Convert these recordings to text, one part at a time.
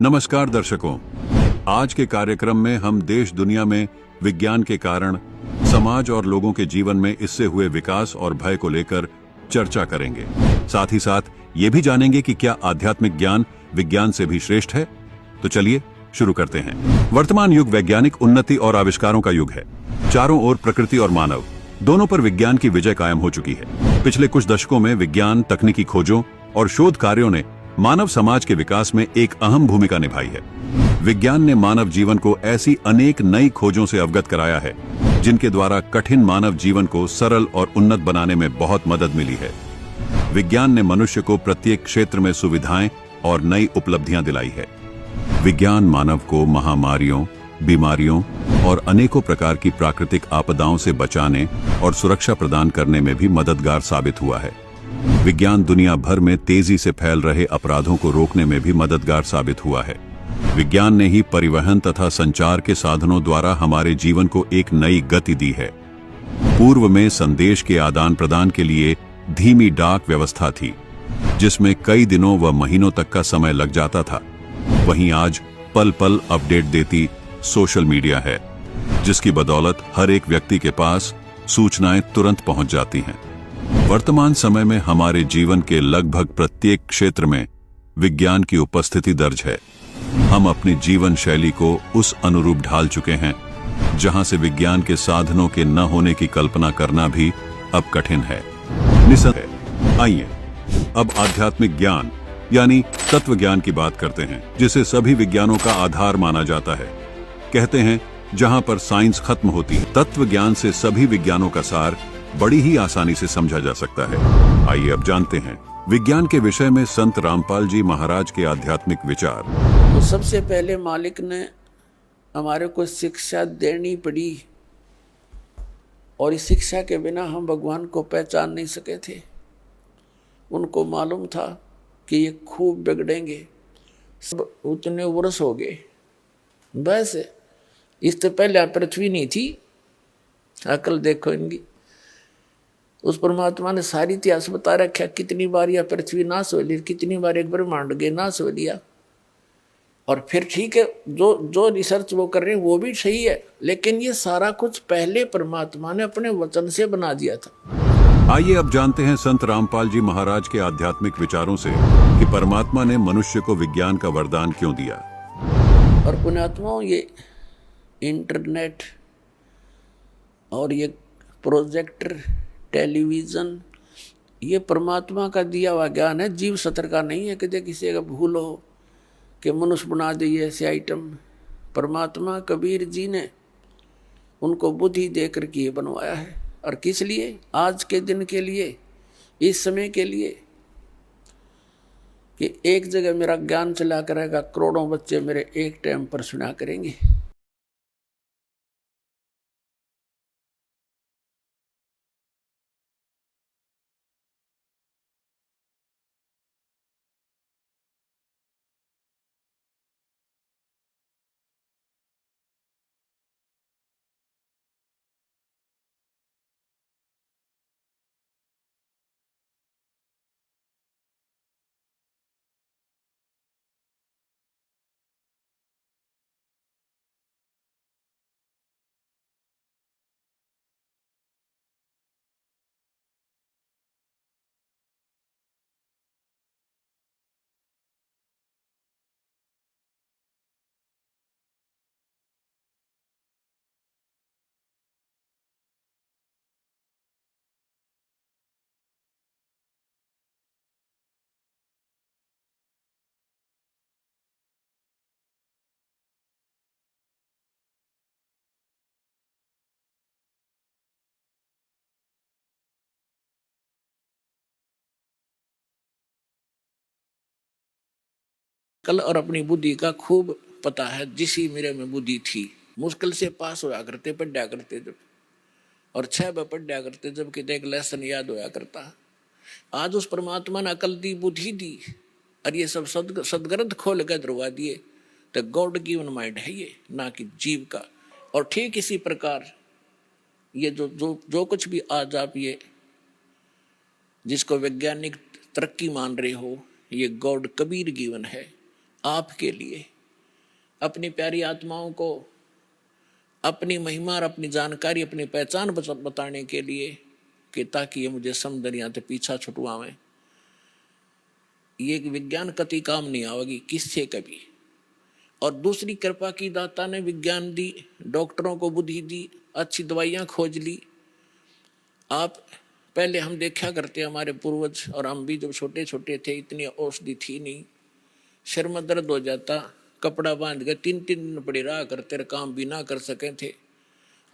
नमस्कार दर्शकों, आज के कार्यक्रम में हम देश दुनिया में विज्ञान के कारण समाज और लोगों के जीवन में इससे हुए विकास और भय को लेकर चर्चा करेंगे। साथ ही साथ ये भी जानेंगे कि क्या आध्यात्मिक ज्ञान विज्ञान से भी श्रेष्ठ है। तो चलिए शुरू करते हैं। वर्तमान युग वैज्ञानिक उन्नति और आविष्कारों का युग है। चारों ओर प्रकृति और मानव दोनों पर विज्ञान की विजय कायम हो चुकी है। पिछले कुछ दशकों में विज्ञान, तकनीकी खोजों और शोध कार्यों ने मानव समाज के विकास में एक अहम भूमिका निभाई है। विज्ञान ने मानव जीवन को ऐसी अनेक नई खोजों से अवगत कराया है जिनके द्वारा कठिन मानव जीवन को सरल और उन्नत बनाने में बहुत मदद मिली है। विज्ञान ने मनुष्य को प्रत्येक क्षेत्र में सुविधाएं और नई उपलब्धियां दिलाई है। विज्ञान मानव को महामारियों, बीमारियों और अनेकों प्रकार की प्राकृतिक आपदाओं से बचाने और सुरक्षा प्रदान करने में भी मददगार साबित हुआ है। विज्ञान दुनिया भर में तेजी से फैल रहे अपराधों को रोकने में भी मददगार साबित हुआ है। विज्ञान ने ही परिवहन तथा संचार के साधनों द्वारा हमारे जीवन को एक नई गति दी है। पूर्व में संदेश के आदान प्रदान के लिए धीमी डाक व्यवस्था थी, जिसमें कई दिनों व महीनों तक का समय लग जाता था। वहीं आज पल पल अपडेट देती सोशल मीडिया है, जिसकी बदौलत हर एक व्यक्ति के पास सूचनाएं तुरंत पहुंच जाती हैं। वर्तमान समय में हमारे जीवन के लगभग प्रत्येक क्षेत्र में विज्ञान की उपस्थिति दर्ज है। हम अपनी जीवन शैली को उस अनुरूप ढाल चुके हैं जहां से विज्ञान के साधनों के न होने की कल्पना करना भी अब कठिन है। निसंदेह आइए अब आध्यात्मिक ज्ञान यानी तत्व ज्ञान की बात करते हैं, जिसे सभी विज्ञानों का आधार माना जाता है। कहते हैं जहां पर साइंस खत्म होती है, तत्व ज्ञान से सभी विज्ञानों का सार बड़ी ही आसानी से समझा जा सकता है। आइए अब जानते हैं विज्ञान के विषय में संत रामपाल जी महाराज के आध्यात्मिक विचार। तो सबसे पहले मालिक ने हमारे को शिक्षा देनी पड़ी, और इस शिक्षा के बिना हम भगवान को पहचान नहीं सके थे। उनको मालूम था कि ये खूब बिगड़ेंगे, सब उतने वर्ष हो गए। बस इससे पहले पृथ्वी नहीं थी। अकल देखो इनकी। उस परमात्मा ने सारी इतिहास बता रखा, कितनी बार यह पृथ्वी नाश हो ली, कितनी बार एक ब्रह्मांड के नाश हो लिया। और फिर ठीक है, जो रिसर्च वो कर रहे हैं वो भी सही है, लेकिन ये सारा कुछ पहले परमात्मा ने अपने वचन से बना दिया था। आइए अब जानते हैं संत रामपाल जी महाराज के आध्यात्मिक विचारों से कि परमात्मा ने मनुष्य को विज्ञान का वरदान क्यों दिया। और पुण्यात्माओं, ये इंटरनेट और ये प्रोजेक्टर, टेलीविज़न, ये परमात्मा का दिया हुआ ज्ञान है, जीव सत्र का नहीं है। कि किसी का भूल हो कि मनुष्य बना दिए ऐसे आइटम। परमात्मा कबीर जी ने उनको बुद्धि देकर के बनवाया है। और किस लिए? आज के दिन के लिए, इस समय के लिए, कि एक जगह मेरा ज्ञान चला करेगा, करोड़ों बच्चे मेरे एक टाइम पर सुना करेंगे। कल और अपनी बुद्धि का खूब पता है, जिसी मेरे में बुद्धि थी। मुश्किल से पास होया करते, पढ़ा करते जब, और 6 बार पढ़ा करते जब कि एक लेसन याद होया करता। आज उस परमात्मा ने अकल दी, बुद्धि दी, और ये सब सदग्रंथ खोल कर दरवा दिए। तो गॉड गिवन माइंड है ये, ना कि जीव का। और ठीक इसी प्रकार ये जो कुछ भी आज आप ये जिसको वैज्ञानिक तरक्की मान रहे हो, ये गॉड कबीर गिवन है आपके लिए। अपनी प्यारी आत्माओं को अपनी महिमा और अपनी जानकारी, अपनी पहचान बताने के लिए कि ताकि ये मुझे समदरिया से पीछा छुटवावें। ये विज्ञान कति काम नहीं आवेगी किससे कभी। और दूसरी कृपा की दाता ने विज्ञान दी, डॉक्टरों को बुद्धि दी, अच्छी दवाइयाँ खोज ली। आप पहले हम देखा करते हमारे पूर्वज और हम भी जब छोटे छोटे थे इतनी औषधि थी नहीं, सिर में दर्द हो जाता कपड़ा बांध के 3-3 दिन पड़े रहा करते, काम भी ना कर सके थे।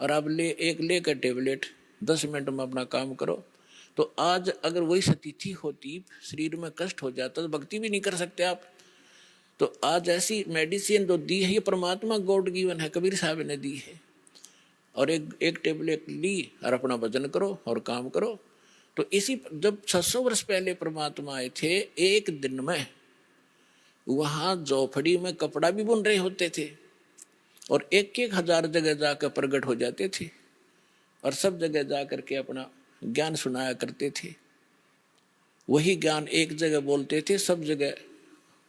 और अब लेकर टेबलेट 10 मिनट में अपना काम करो। तो आज अगर वही स्थिति होती, शरीर में कष्ट हो जाता तो भक्ति भी नहीं कर सकते आप। तो आज ऐसी मेडिसिन जो दी है ये परमात्मा गॉड गिवन है, कबीर साहब ने दी है। और एक टेबलेट ली और अपना भजन करो और काम करो। तो इसी जब 600 वर्ष पहले परमात्मा आए थे, एक दिन में वहां झोपड़ी में कपड़ा भी बुन रहे होते थे और 1-1 हजार जगह जाकर प्रकट हो जाते थे और सब जगह जा करके अपना ज्ञान सुनाया करते थे। वही ज्ञान एक जगह बोलते थे, सब जगह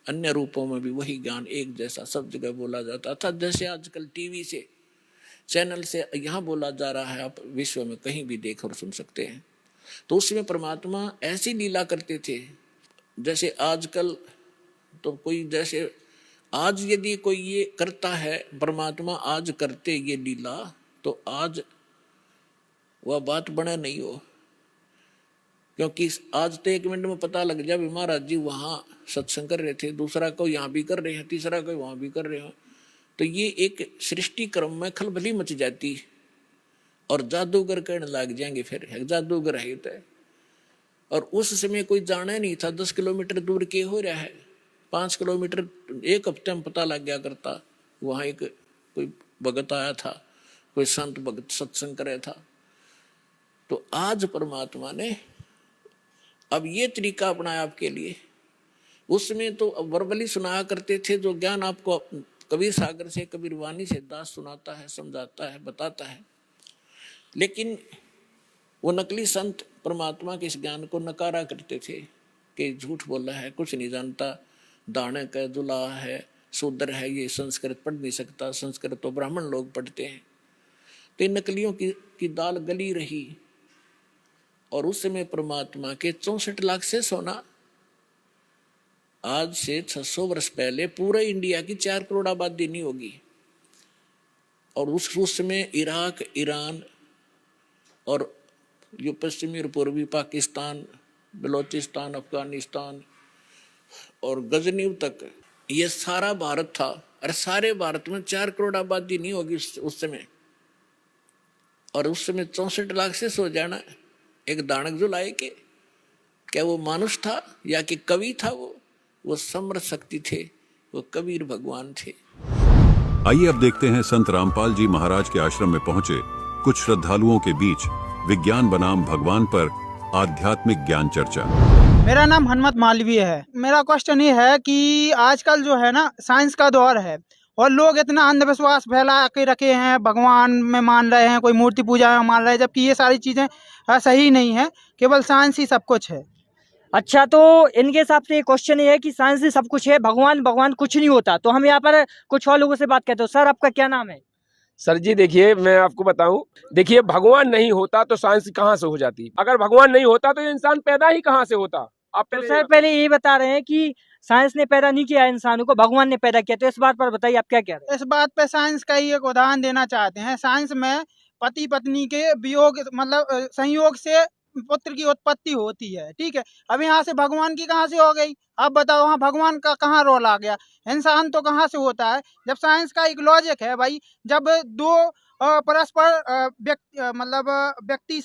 अन्य रूपों में भी वही ज्ञान एक जैसा सब जगह बोला जाता था। जैसे आजकल टीवी से, चैनल से यहाँ बोला जा रहा है, आप विश्व में कहीं भी देख और सुन सकते हैं। तो उसमें परमात्मा ऐसी लीला करते थे। जैसे आजकल तो कोई, जैसे आज यदि कोई ये करता है, परमात्मा आज करते ये लीला, तो आज वह बात बने नहीं हो। क्योंकि आज तो 1 मिनट में पता लग जाए महाराज जी वहाँ सत्संग कर रहे थे, दूसरा को यहाँ भी कर रहे हैं, तीसरा को वहाँ भी कर रहे हैं। तो ये एक सृष्टि क्रम में खलबली मच जाती और जादूगर कहने लग जाएंगे फिर जादूगर है तो। और उस समय कोई जाना नहीं था 10 किलोमीटर दूर के हो रहा है, 5 किलोमीटर 1 हफ्ते में पता लग गया करता। वहाँ एक कोई भगत आया था, कोई संत भगत सत्संग करे था। तो आज परमात्मा ने अब ये तरीका अपनाया आपके लिए। उसमें तो वर्बली सुनाया करते थे जो ज्ञान आपको कबीर सागर से, कबीर वाणी से दास सुनाता है, समझाता है, बताता है। लेकिन वो नकली संत परमात्मा के इस ज्ञान को नकारा करते थे कि झूठ बोला है, कुछ नहीं जानता, दाने का दुला है, शूद्र है, ये संस्कृत पढ़ नहीं सकता, संस्कृत तो ब्राह्मण लोग पढ़ते हैं। तो इन नकलियों की दाल गली रही। और उस समय परमात्मा के 64 लाख से सोना, आज से 600 वर्ष पहले पूरे इंडिया की 4 करोड़ आबादी नहीं होगी। और उस समय इराक, ईरान और जो पश्चिमी और पूर्वी पाकिस्तान, बलोचिस्तान, अफगानिस्तान और गजनीव तक ये सारा भारत था। और सारे भारत में 4 करोड़ आबादी नहीं होगी उस समय। और उस समय 64 लाख से सो जाना एक दानक जो लाए के, क्या वो मानुष था या कि कवि था? वो समर्थ शक्ति थे, वो कबीर भगवान थे। आइए अब देखते हैं संत रामपाल जी महाराज के आश्रम में पहुंचे कुछ श्रद्धालुओं के बीच विज्ञान बनाम भगवान पर आध्यात्मिक ज्ञान चर्चा। मेरा नाम हनुमत मालवीय है। मेरा क्वेश्चन ये है कि आजकल जो है ना साइंस का दौर है और लोग इतना अंधविश्वास फैला के रखे हैं, भगवान में मान रहे हैं, कोई मूर्ति पूजा में मान रहे हैं, जबकि ये सारी चीज़ें सही नहीं है, केवल साइंस ही सब कुछ है। अच्छा, तो इनके हिसाब से ये क्वेश्चन ये है कि साइंस ही सब कुछ है, भगवान कुछ नहीं होता। तो हम यहाँ पर कुछ और लोगों से बात करते हो। सर, आपका क्या नाम है? सर जी देखिए, मैं आपको बताऊं, देखिए भगवान नहीं होता तो साइंस कहाँ से हो जाती? अगर भगवान नहीं होता तो इंसान पैदा ही कहाँ से होता? आप तो सर पहले ये बता रहे हैं कि साइंस ने पैदा नहीं किया इंसानों को, भगवान ने पैदा किया। तो इस बात पर बताइए, आप क्या कह रहे हैं? इस बात पे साइंस का ही एक उदाहरण देना चाहते हैं। साइंस में पति पत्नी के वियोग मतलब संयोग से पुत्र की उत्पत्ति होती है, ठीक है। अब यहाँ से भगवान की कहाँ से हो गई? अब बताओ, वहाँ भगवान का कहाँ रोल आ गया? इंसान तो कहाँ से होता है? जब साइंस का एक लॉजिक है भाई, जब दो परस्पर व्यक्ति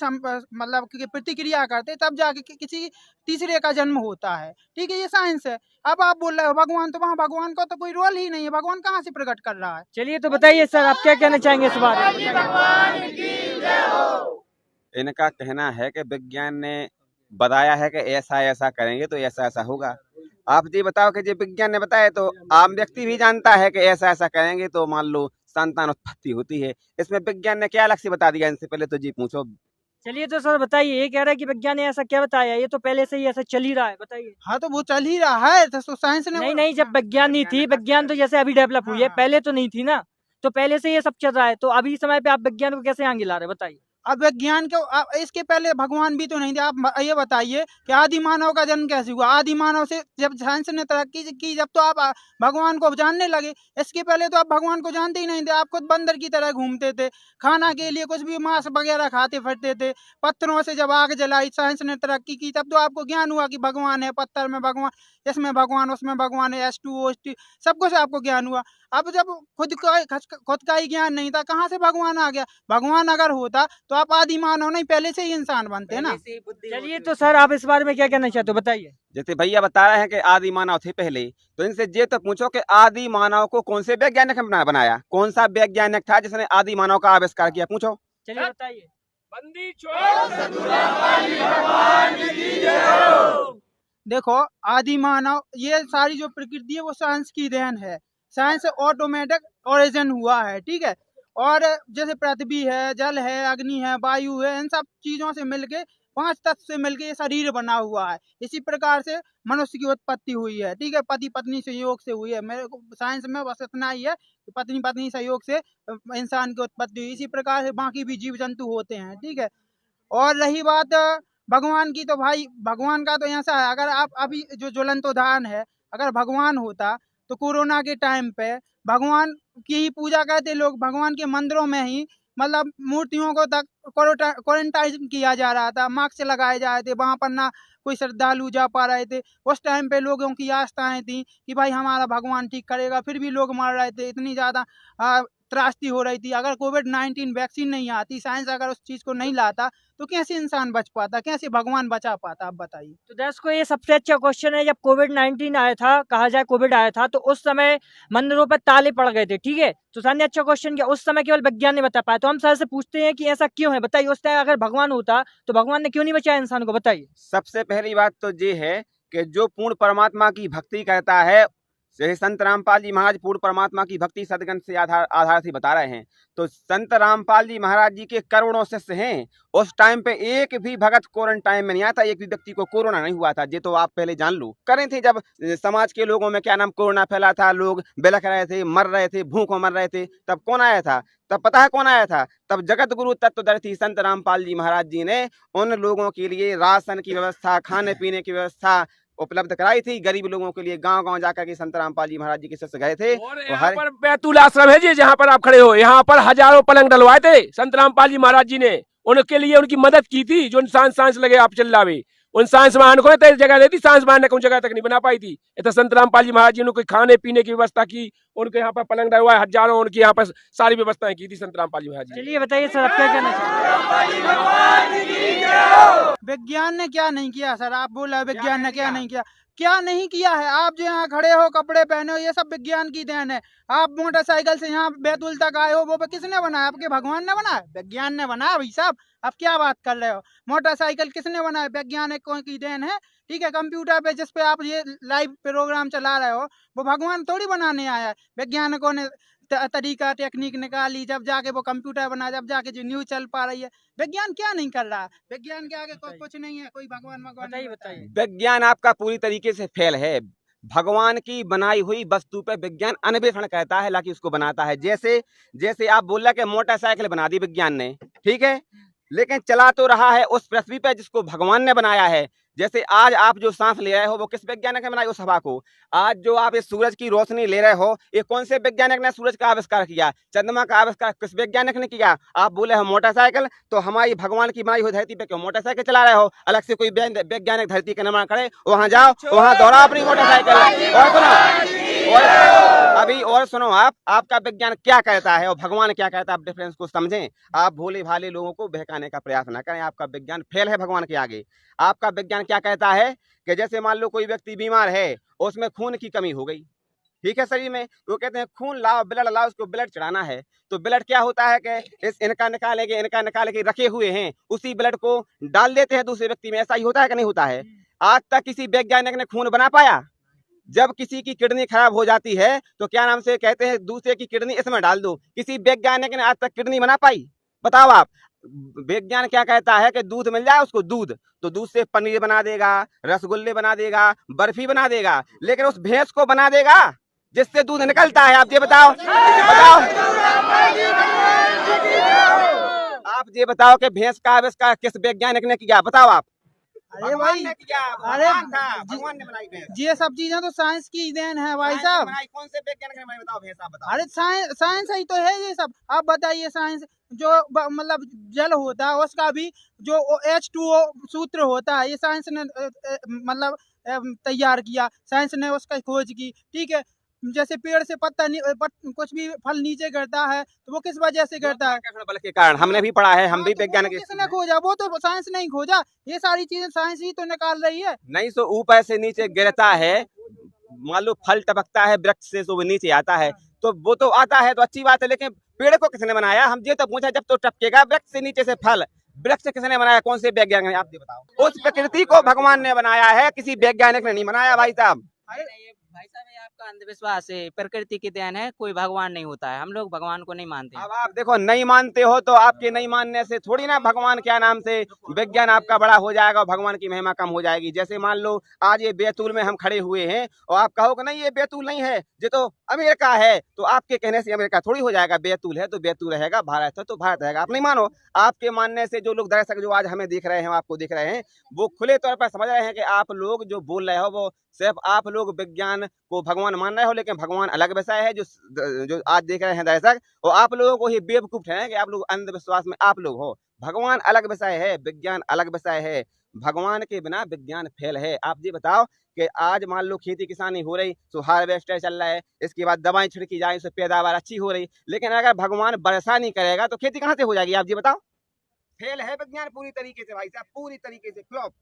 मतलब प्रतिक्रिया करते तब जाके किसी तीसरे का जन्म होता है, ठीक है। ये साइंस है। अब आप बोल रहे हो भगवान, तो वहाँ भगवान का तो कोई रोल ही नहीं है, भगवान कहाँ से प्रकट कर रहा है? चलिए तो बताइए सर, आप क्या कहना चाहेंगे इस बारे में? इनका कहना है कि विज्ञान ने बताया है कि ऐसा ऐसा करेंगे तो ऐसा ऐसा होगा। आप जी बताओ कि जी विज्ञान ने बताया तो आम व्यक्ति भी जानता है कि ऐसा ऐसा करेंगे तो मान लो संतान उत्पत्ति होती है। इसमें विज्ञान ने क्या अलग से बता दिया? इनसे पहले तो जी पूछो। चलिए तो सर बताइए, ये कह रहा है कि विज्ञान ने ऐसा क्या बताया, ये तो पहले से ही ऐसा चल ही रहा है, बताइए। हाँ तो वो चल ही रहा है, तो साइंस ने नहीं नहीं, जब विज्ञान नहीं थी, विज्ञान तो जैसे अभी डेवलप हुई है, हाँ। पहले तो नहीं थी ना, तो पहले से ये सब चल रहा है, तो अभी समय पे आप विज्ञान को कैसे आगे ला रहे हैं, बताइए। अब विज्ञान को इसके पहले भगवान भी तो नहीं थे। आप ये बताइए कि आदि मानव का जन्म कैसे हुआ? आदि मानव से जब साइंस ने तरक्की की, जब तो आप भगवान को जानने लगे। इसके पहले तो आप भगवान को जानते ही नहीं थे। आप खुद बंदर की तरह घूमते थे, खाना के लिए कुछ भी मांस वगैरह खाते फिरते थे। पत्थरों से जब आग जलाई, साइंस ने तरक्की की, तब तो आपको ज्ञान हुआ कि भगवान है, पत्थर में भगवान, इसमें भगवान, उसमें भगवान है, H2O सब कुछ आपको ज्ञान हुआ। अब जब खुद का ही ज्ञान नहीं था, कहाँ से भगवान आ गया? भगवान अगर होता तो आप आदि मानव नहीं, पहले से ही इंसान बनते ना। चलिए तो सर आप इस बारे में क्या कहना चाहते हो, बताइए। जैसे भैया बता रहे हैं कि आदि मानव थे पहले, तो इनसे ये तो पूछो कि आदि मानव को कौन से वैज्ञानिक ने बनाया? कौन सा वैज्ञानिक था जिसने आदि मानव का आविष्कार किया? पूछो। चलिए बताइए। बंदी छोड़। देखो, आदि मानव, ये सारी जो प्रकृति है वो साइंस की देन है। साइंस ऑटोमेटिक ओरिजिन हुआ है, ठीक है। और जैसे पृथ्वी है, जल है, अग्नि है, वायु है, इन सब चीजों से मिलके, 5 तत्व से मिलके ये शरीर बना हुआ है। इसी प्रकार से मनुष्य की उत्पत्ति हुई है, ठीक है। पति पत्नी संयोग से हुई है। मेरे को साइंस में बस इतना ही है कि पत्नी पत्नी संयोग से इंसान की उत्पत्ति हुई। इसी प्रकार से बाकी भी जीव जंतु होते हैं, ठीक है। और रही बात भगवान की, तो भाई भगवान का तो ऐसा है, अगर आप अभी जो ज्वलंत उदाहरण है, अगर भगवान होता तो कोरोना के टाइम पे भगवान की ही पूजा करते लोग। भगवान के मंदिरों में ही मतलब मूर्तियों को तक क्वारंटाइन किया जा रहा था, मास्क लगाए जा रहे थे, वहां पर ना कोई श्रद्धालु जा पा रहे थे। उस टाइम पे लोगों की आस्थाएं थी कि भाई हमारा भगवान ठीक करेगा, फिर भी लोग मर रहे थे। इतनी ज्यादा त्रासदी हो रही थी। अगर कोविड-19 वैक्सीन नहीं आती, साइंस अगर उस चीज को नहीं लाता, तो कैसे इंसान बच पाता, कैसे भगवान बचा पाता? आप बताइए। तो दर्शकों, ये सबसे अच्छा क्वेश्चन है। जब कोविड-19 आया था, कहा जाए कोविड आया था, तो उस समय मंदिरों पर ताले पड़ गए थे, ठीक है। तो सर ने अच्छा क्वेश्चन किया, उस समय केवल विज्ञान ने बता पाया। तो हम सर से पूछते हैं कि ऐसा क्यों है, बताइए। उस टाइम अगर भगवान होता तो भगवान ने क्यों नहीं बचाया इंसान को, बताइए। सबसे पहली बात तो ये है कि जो पूर्ण परमात्मा की भक्ति करता है, जैसे संत रामपाल जी महाराज पूर्ण परमात्मा की भक्ति सदगंध से आधार से बता रहे हैं। तो संत रामपाल जी महाराज जी के करोड़ों शिष्य हैं। उस टाइम पे एक भी भगत क्वारंटाइन में नहीं आता, एक भी व्यक्ति को कोरोना नहीं हुआ था। ये तो आप पहले जान लो। करें थे जब समाज के लोगों में क्या नाम कोरोना फैला था, लोग बिलख रहे थे, मर रहे थे, भूखों मर रहे थे, तब कौन आया था? तब पता है कौन आया था? तब जगत गुरु तत्वदर्शी संत रामपाल जी महाराज जी ने उन लोगों के लिए राशन की व्यवस्था, खाने पीने की व्यवस्था उपलब्ध कराई थी। गरीब लोगों के लिए गांव-गांव जाकर के संत रामपाल जी महाराज जी के शिष्य गए थे। और यहाँ पर बैतूल आश्रम है जी, जहाँ पर आप खड़े हो, यहाँ पर हजारों पलंग डलवाए थे संत रामपाल जी महाराज जी ने। उनके लिए उनकी मदद की थी। जो सांस लगे आप चिल्लावे, उन साइंस वाहन को तेज जगह देती, साइंस वाहन ने कोई जगह तक नहीं बना पाई थी। इतना संत रामपाल जी महाराज जी ने कोई खाने पीने की व्यवस्था की, उनके यहाँ पर पलंग डलवाए, हजारों उनकी यहाँ पर सारी व्यवस्थाएं की थी संत रामपाल जी महाराज जी। चलिए बताइए सर, आप क्या कहना चाहते हैं। विज्ञान ने क्या नहीं किया सर? आप बोला विज्ञान ने क्या नहीं किया? क्या नहीं किया है? आप जो यहाँ खड़े हो, कपड़े पहने हो, ये सब विज्ञान की देन है। आप मोटरसाइकिल से यहाँ बैतूल तक आए हो, वो किसने बनाया? आपके भगवान ने बनाया? विज्ञान ने बनाया भाई साहब। आप क्या बात कर रहे हो? मोटरसाइकिल किसने बनाया? वैज्ञानिकों की देन है, ठीक है। कंप्यूटर पे जिस पे आप ये लाइव प्रोग्राम चला रहे हो, वो भगवान थोड़ी बनाने आया है। वैज्ञानिकों ने तरीका टेक्निक निकाली, जब जाके वो कंप्यूटर बना, जब जाके जो न्यूज चल पा रही है। विज्ञान क्या नहीं कर रहा? विज्ञान के आगे कुछ नहीं है, कोई भगवान बताइए बताइए। विज्ञान आपका पूरी तरीके से फेल है। भगवान की बनाई हुई वस्तु पे विज्ञान अन्वेषण कहता है, लाकि उसको बनाता है। जैसे आप बोल रहे कि मोटरसाइकिल बना दी विज्ञान ने, ठीक है, लेकिन चला तो रहा है उस पृथ्वी पे जिसको भगवान ने बनाया है। जैसे आज आप जो सांस ले रहे हो, वो किस वैज्ञानिक ने बनाई उस हवा को? आज जो आप इस सूरज की रोशनी ले रहे हो, ये कौन से वैज्ञानिक ने सूरज का आविष्कार किया? चंद्रमा का आविष्कार किस वैज्ञानिक ने किया? आप बोले हो मोटरसाइकिल, तो हमारी भगवान की बनाई हुई धरती पे क्यों मोटरसाइकिल चला रहे हो? अलग से कोई वैज्ञानिक धरती का निर्माण करे, वहां जाओ, वहां दौड़ा अपनी मोटरसाइकिल। और सुनो आपका विज्ञान क्या कहता है और भगवान क्या कहता है, आप डिफरेंस को समझें। आप भोले भाले लोगों को बहकाने का प्रयास ना करें। आपका विज्ञान फेल है भगवान के आगे। आपका विज्ञान क्या कहता है कि जैसे मान लो कोई व्यक्ति बीमार है, उसमें खून की कमी हो गई, ठीक है, शरीर में, वो कहते हैं खून लाओ, ब्लड लाओ, उसको ब्लड चढ़ाना है। तो ब्लड क्या होता है कि इनका निकाल के रखे हुए हैं, उसी ब्लड को डाल देते हैं दूसरे व्यक्ति में। ऐसा ही होता है कि नहीं होता है? आज तक किसी वैज्ञानिक ने खून बना पाया? जब किसी की किडनी खराब हो जाती है तो क्या नाम से कहते हैं, दूसरे की किडनी इसमें डाल दो। किसी वैज्ञानिक ने आज तक किडनी बना पाई? बताओ आप। विज्ञान क्या कहता है कि दूध मिल जाए उसको दूध, तो दूध से पनीर बना देगा, रसगुल्ले बना देगा, बर्फी बना देगा, लेकिन उस भैंस को बना देगा जिससे दूध निकलता है। आप ये बताओ, आप ये बताओ कि भैंस का आविष्कार किस वैज्ञानिक ने किया? बताओ आप। अरे भाई, ने किया, अरे भगवान था, भगवान ने बनाई भैंस। ये सब चीजें तो साइंस की देन है भाई साइंस ने साहब। बनाई, कौन से वैज्ञानिक ने बनाई? बताओ भैंस, आप बताओ। अरे साइंस ही तो है ये सब। आप बताइए, साइंस जो मतलब जल होता है उसका भी जो H2O सूत्र होता है, ये साइंस ने मतलब तैयार किया, साइंस ने उसका खोज की। ठीक है, जैसे पेड़ से पत्ता कुछ भी फल नीचे गिरता है तो वो किस वजह से गिरता है? बल के कारण। हमने भी पढ़ा है, हम भी तो वो वैज्ञानिक। किसने खोजा? वो तो साइंस नहीं खोजा, ये सारी चीजें साइंस ही तो निकाल रही है। नहीं तो ऊपर से नीचे गिरता है, मान लो फल टपकता है वृक्ष से तो वो नीचे आता है, तो वो तो आता है तो अच्छी बात है, लेकिन पेड़ को किसने बनाया? हम ये तो पूछा, जब तो टपकेगा वृक्ष से नीचे से फल, वृक्ष किसने बनाया? कौन से वैज्ञानिक ने? आप ये बताओ। उस प्रकृति को भगवान ने बनाया है, किसी वैज्ञानिक ने नहीं बनाया भाई साहब। भाई साहब, ये आपका अंधविश्वास है, प्रकृति की देन है, कोई भगवान नहीं होता है, हम लोग भगवान को नहीं मानते। अब आप देखो, नहीं मानते हो तो आपके नहीं मानने से थोड़ी ना भगवान क्या नाम से विज्ञान आपका बड़ा हो जाएगा और भगवान की महिमा कम हो जाएगी। जैसे मान लो आज ये बैतूल में हम खड़े हुए हैं और आप कहो कि नहीं ये बैतूल नहीं है, ये तो अमेरिका है, तो आपके कहने से अमेरिका थोड़ी हो जाएगा। बैतूल है तो बैतूल रहेगा, भारत है तो भारत रहेगा। आप नहीं मानो, आपके मानने से जो लोग दर्शक जो आज हमें देख रहे हैं, आपको देख रहे हैं, वो खुले तौर पर समझ रहे हैं कि आप लोग जो बोल रहे हो वो सिर्फ आप लोग विज्ञान को भगवान मान रहे हो, लेकिन भगवान अलग विषय है। जो आज देख रहे हैं दर्शक, और आप लोगों को ही बेवकूफ ठहराएं कि आप लोग अंधविश्वास में आप लोग हो। भगवान अलग विषय है, विज्ञान अलग विषय है। भगवान के बिना विज्ञान फेल है। आप ये बताओ कि आज मान लो खेती किसानी हो रही तो हार्वेस्टर चल रहा है, इसके बाद दवाएं छिड़की जाए उससे पैदावार अच्छी हो रही, लेकिन अगर भगवान वर्षा नहीं करेगा तो खेती कहाँ से हो जाएगी? आप ये बताओ। फेल है विज्ञान पूरी तरीके से भाई साहब, पूरी तरीके से फ्लॉप।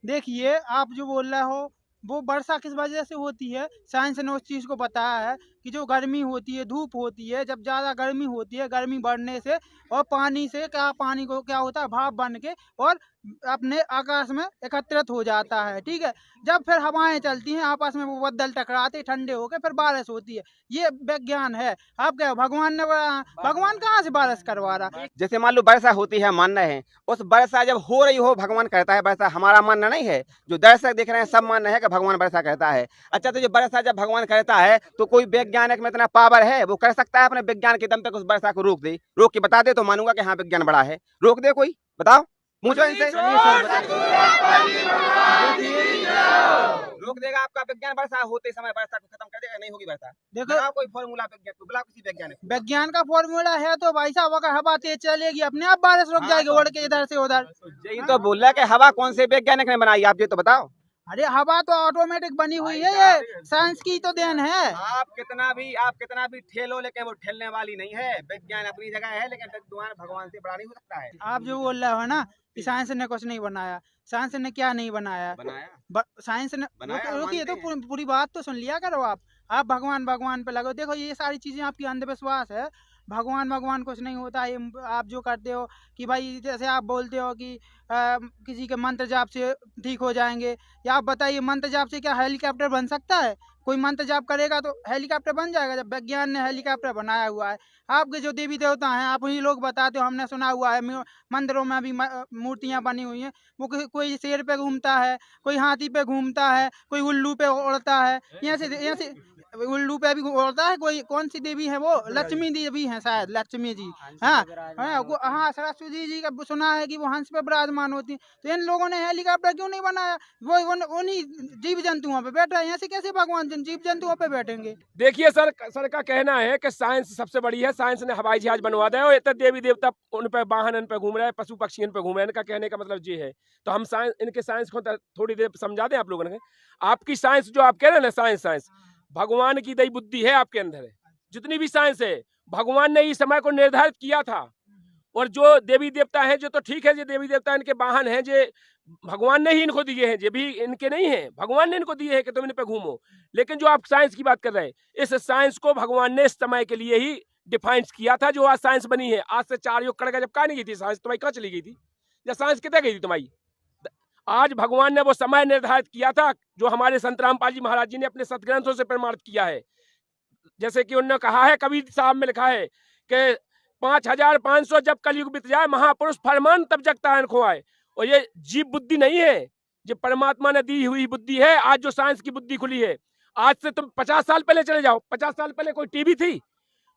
देखिए, आप जो बोल रहे हो वो वर्षा किस वजह से होती है, साइंस ने उस चीज़ को बताया है कि जो गर्मी होती है, धूप होती है, जब ज़्यादा गर्मी होती है, गर्मी बढ़ने से और पानी से पानी को क्या होता है, भाप बन के और अपने आकाश में एकत्रित हो जाता है। ठीक है, जब फिर हवाएं चलती हैं, आपस में वो बदल टकराते, ठंडे होकर फिर बारिश होती है। ये विज्ञान है। आप क्या भगवान ने भगवान कहाँ से बारिश करवा रहा? जैसे मान लो वर्षा होती है, मान रहे हैं, उस वर्षा जब हो रही हो भगवान कहता है वर्षा, हमारा मानना नहीं है, जो दर्शक देख रहे हैं सब मानना है कि भगवान वर्षा कहता है। अच्छा, तो जो वर्षा जब भगवान कहता है तो कोई वैज्ञानिक में इतना पावर है, वो कर सकता है अपने विज्ञान के दम पे उस वर्षा को रोक दे? रोक के बता दे तो मानूंगा कि हाँ विज्ञान बड़ा है। रोक दे कोई, बताओ, पूछो इनसे। रोक देगा आपका विज्ञान वर्षा होते समय? वर्षा को खत्म कर देगा? नहीं होगी वर्षा। देखो, कोई फॉर्मूला विज्ञान को बुलाओ, किसी वैज्ञानिक। विज्ञान का फॉर्मूला है तो भाई साहब, अगर हवा तेज चलेगी अपने आप बारिश रुक जाएगी, उड़ के इधर से उधर। यही तो बोल रहा है कि हवा कौन से वैज्ञानिक ने बनाई? आप ये तो बताओ। अरे हवा तो ऑटोमेटिक बनी हुई है, ये साइंस की तो देन है। आप कितना भी ठेलो, लेकिन वो ठेलने वाली नहीं है। विज्ञान अपनी जगह है, लेकिन विद्वान भगवान से बड़ा नहीं हो सकता है। आप जो बोल रहे हो ना कि साइंस ने कुछ नहीं बनाया, साइंस ने क्या नहीं बनाया? साइंस ने रुकिए तो पूरी बात तो सुन लिया करो। आप भगवान भगवान पे लगो। देखो, ये सारी चीजें आपकी अंधविश्वास है। भगवान कुछ नहीं होता। ये आप जो करते हो कि भाई, जैसे आप बोलते हो कि किसी के मंत्र जाप से ठीक हो जाएंगे, या आप बताइए मंत्र जाप से क्या हेलीकॉप्टर बन सकता है? कोई मंत्र जाप करेगा तो हेलीकॉप्टर बन जाएगा? जब विज्ञान ने हेलीकॉप्टर बनाया हुआ है। आपके जो देवी देवता हैं, आप उन्हीं लोग बताते हो, हमने सुना हुआ है मंदिरों में भी मूर्तियां बनी हुई हैं। वो कोई शेर पे घूमता है, कोई हाथी पे घूमता है, कोई उल्लू पे उड़ता है, यहाँ से उल्लू पे भी उड़ता है। कोई कौन सी देवी है वो? लक्ष्मी देवी है शायद, लक्ष्मी जी। हाँ, सरस्वती जी का सुना है कि वो हंस पे विराजमान होती है। तो इन लोगों ने हेलीकॉप्टर क्यों नहीं बनाया? वो उन्हीं जीव जंतुओं पे बैठ रहे हैं। ऐसे कैसे भगवान जीव जंतुओं पे बैठेंगे? देखिए सर का कहना है कि साइंस सबसे बड़ी है, साइंस ने हवाई जहाज बनवा दिया और इतने देवी देवता उन पे वाहन उन पे घूम रहे हैं, पशु पक्षी उन पे घूम रहे हैं। इनका कहने का मतलब ये है। तो हम साइंस, इनके साइंस को थोड़ी देर समझा दें आप लोगों ने। आपकी साइंस जो आप कह रहे हैं ना, साइंस भगवान की दई बुद्धि है आपके अंदर है। जितनी भी साइंस है, भगवान ने इस समय को निर्धारित किया था। और जो देवी देवता हैं, जो तो ठीक है, जो देवी देवता इनके वाहन हैं, जो भगवान ने ही इनको दिए हैं, जो भी इनके नहीं हैं, भगवान ने इनको दिए हैं कि तुम इन पे घूमो। लेकिन जो आप साइंस की बात कर रहे हैं, इस साइंस को भगवान ने इस समय के लिए ही डिफाइन किया था, जो आज साइंस बनी है। आज से 4 युग कड़का जब कहा नहीं गई थी साइंस, तुम्हारी कहाँ चली गई थी? या साइंस कितने गई थी तुम्हारी? आज भगवान ने वो समय निर्धारित किया था, जो हमारे संत रामपाल जी महाराज जी ने अपने सतग्रंथों से प्रमाणित किया है। जैसे कि उन्होंने कहा है, कबीर साहब में लिखा है कि 5500 जब कलयुग बीत जाए, महापुरुष फरमान तब जगता आंखों आए। और ये जीव बुद्धि नहीं है, ये परमात्मा ने दी हुई बुद्धि है। आज जो साइंस की बुद्धि खुली है, आज से तुम 50 साल पहले चले जाओ, 50 साल पहले कोई टीवी थी,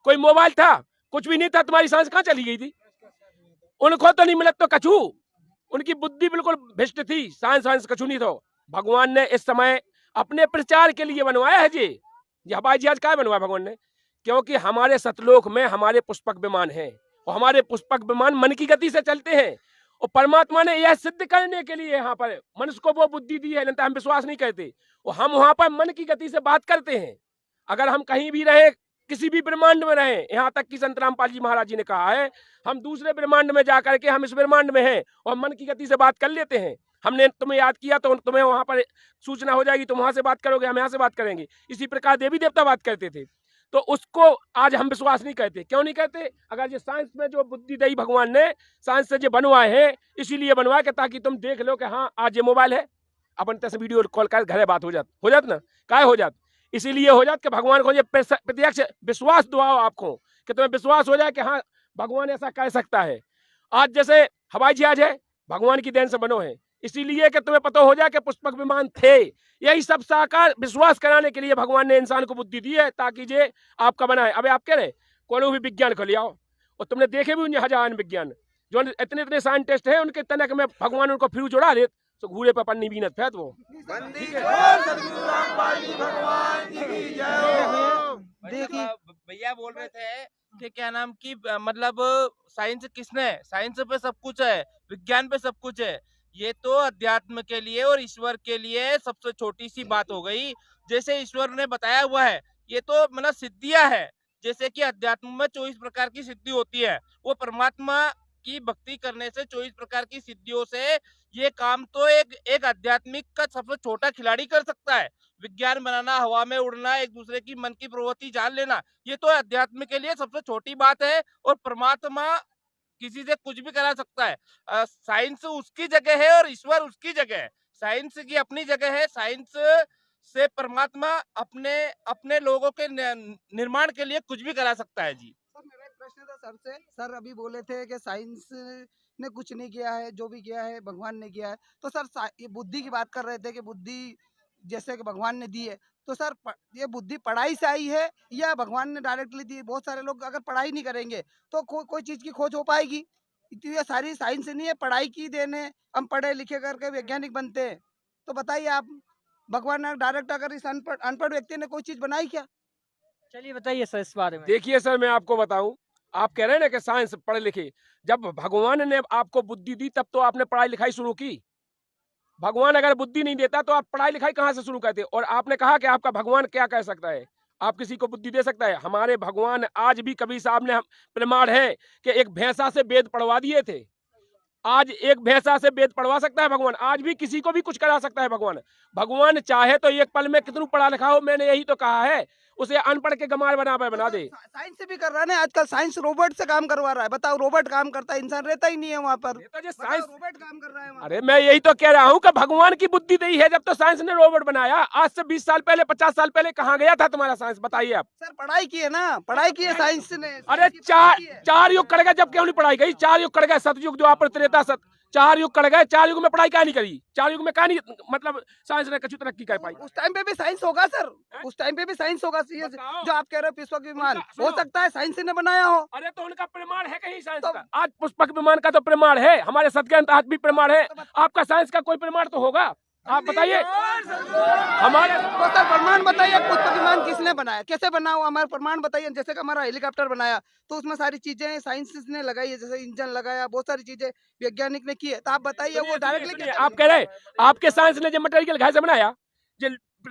कोई मोबाइल था, कुछ भी नहीं था, तुम्हारी साइंस कहाँ चली गई थी? उनको तो नहीं मिलत तो कछू, उनकी बुद्धि बिल्कुल भ्रष्ट थी, साइंस कछू नहीं। तो भगवान ने इस समय अपने प्रचार के लिए बनवाया है जी। हवाई जहाज क्या बनवाया भगवान ने? क्योंकि हमारे सतलोक में हमारे पुष्पक विमान हैं, और हमारे पुष्पक विमान मन की गति से चलते हैं। और परमात्मा ने यह सिद्ध करने के लिए यहाँ पर मनुष्य को वो बुद्धि दी है, नहीं तो हम विश्वास नहीं करते। और हम वहां पर मन की गति से बात करते हैं। अगर हम कहीं भी रहे, किसी भी ब्रह्मांड में रहे, यहाँ तक कि संत रामपाल जी महाराज जी ने कहा है, हम दूसरे ब्रह्मांड में जाकर के हम इस ब्रह्मांड में हैं और मन की गति से बात कर लेते हैं। हमने तुम्हें याद किया तो तुम्हें वहां पर सूचना हो जाएगी, तुम वहां से बात करोगे, हम यहाँ से बात करेंगे। इसी प्रकार देवी देवता बात करते थे। तो उसको आज हम विश्वास नहीं करते। क्यों नहीं करते? अगर ये साइंस में जो बुद्धि दी भगवान ने, साइंस से जो बनवाए हैं, इसीलिए बनवाए कि ताकि तुम देख लो कि हाँ आज ये मोबाइल है, अपन तैसे वीडियो कॉल कर घरे बात हो जात ना, काय हो जात। इसीलिए हो जात कि भगवान को ये प्रत्यक्ष विश्वास दुआओ आपको, कि तुम्हें विश्वास हो जाए कि हाँ भगवान ऐसा कर सकता है। आज जैसे हवाई जहाज है, भगवान की देन से बनो है, इसीलिए कि तुम्हें पता हो जाए कि पुष्पक विमान थे। यही सब साकार विश्वास कराने के लिए भगवान ने इंसान को बुद्धि दी है, ताकि ये आपका बनाए। अब आप कह रहे कोनो भी विज्ञान को ले आओ, और तुमने देखे भी उन्हें हजार विज्ञान जो इतने साइंटिस्ट हैं, उनके तनक में भगवान उनको फिर जोड़ा दे तो घूरे पर पन्नी बीनत फैत वो। देखिए भैया बोल रहे थे कि क्या नाम की मतलब साइंस किसने, साइंस पे सब कुछ है, विज्ञान पे सब कुछ है। ये तो अध्यात्म के लिए और ईश्वर के लिए सबसे छोटी सी बात हो गई। जैसे ईश्वर ने बताया हुआ है, ये तो मतलब सिद्धियां है। जैसे कि अध्यात्म में 24 प्रकार की सिद्धि होती है, वो परमात्मा की भक्ति करने से 24 प्रकार की सिद्धियों से ये काम तो एक आध्यात्मिक का सबसे छोटा खिलाड़ी कर सकता है। विज्ञान बनाना, हवा में उड़ना, एक दूसरे की मन की प्रवृत्ति जान लेना, ये तो अध्यात्म के लिए सबसे छोटी बात है। और परमात्मा किसी से कुछ भी करा सकता है। साइंस उसकी जगह है और ईश्वर उसकी जगह है। साइंस की अपनी जगह है, साइंस से परमात्मा अपने लोगों के निर्माण के लिए कुछ भी करा सकता है जी। सर मेरा एक प्रश्न था सर से। सर अभी बोले थे कि साइंस ने कुछ नहीं किया है, जो भी किया है भगवान ने किया है। तो सर ये बुद्धि की बात कर रहे थे कि बुद्धि जैसे कि भगवान ने दी है, तो सर ये बुद्धि पढ़ाई से आई है या भगवान ने डायरेक्टली दी? बहुत सारे लोग अगर पढ़ाई नहीं करेंगे तो कोई चीज की खोज हो पाएगी? तो ये सारी साइंस नहीं है, पढ़ाई की देन है। हम पढ़े लिखे करके वैज्ञानिक बनते हैं। तो बताइए आप, भगवान ने डायरेक्ट अगर इस अनपढ़ व्यक्ति ने कोई चीज बनाई क्या? चलिए बताइए सर इस बारे में। देखिए सर, मैं आपको बताऊं, आप कह रहे हैं ना कि साइंस पढ़े लिखे, जब भगवान ने आपको बुद्धि दी तब तो आपने पढ़ाई लिखाई शुरू की। भगवान अगर बुद्धि नहीं देता तो आप पढ़ाई लिखाई कहाँ से शुरू करते? और आपने कहा कि आपका भगवान क्या कह सकता है, आप किसी को बुद्धि दे सकता है? हमारे भगवान आज भी कबीर साहब ने प्रमाण है कि एक भैंसा से वेद पढ़वा दिए थे। आज एक भैंसा से वेद पढ़वा सकता है भगवान, आज भी किसी को भी कुछ करा सकता है भगवान। भगवान चाहे तो एक पल में कितना पढ़ा लिखा हो, मैंने यही तो कहा है, उसे अनपढ़ के गमार बना दे। साइंस से भी कर रहा है ना आजकल, साइंस रोबोट से काम करवा रहा है। बताओ, रोबोट काम करता है, इंसान रहता ही नहीं है वहाँ पर। तो साइंस रोबोट काम कर रहा है वहाँ। अरे मैं यही तो कह रहा हूँ कि भगवान की बुद्धि दी है, जब तो साइंस ने रोबोट बनाया। आज से 20 साल पहले, 50 साल पहले कहाँ गया था तुम्हारा साइंस? बताइए आप। सर पढ़ाई की है ना, पढ़ाई की है साइंस ने। अरे चार युग कट गए, जब क्यों नहीं पढ़ाई गई? 4 युग कट गए, सतयुग, द्वापर, त्रेता, 4 युग कट गए। 4 युग में पढ़ाई क्या नहीं करी? 4 युग में क्या नहीं, मतलब साइंस ने कछु तरक्की कर पाई? उस टाइम पे भी साइंस होगा सर, उस टाइम पे भी साइंस होगा। ये जो आप कह रहे हो पुष्पक विमान, हो सकता है साइंस ने बनाया हो। अरे तो उनका प्रमाण है कहीं साइंस का? आज पुष्पक विमान का तो प्रमाण है, हमारे सत्याग्रंथ आज भी प्रमाण है। आपका साइंस का कोई प्रमाण तो होगा, आप बताइए हमारे। तो सर प्रमाण बताइए, पुष्पक विमान किसने बनाया, कैसे बना हुआ, हमारा प्रमाण बताइए। जैसे कि हमारा हेलीकॉप्टर बनाया तो उसमें सारी चीजें साइंस ने लगाई है, जैसे इंजन लगाया, बहुत सारी चीजें वैज्ञानिक ने की है। तो आप बताइए वो डायरेक्टली आप कह रहे आपके साइंस ने जो मटेरियल घर से बनाया, जो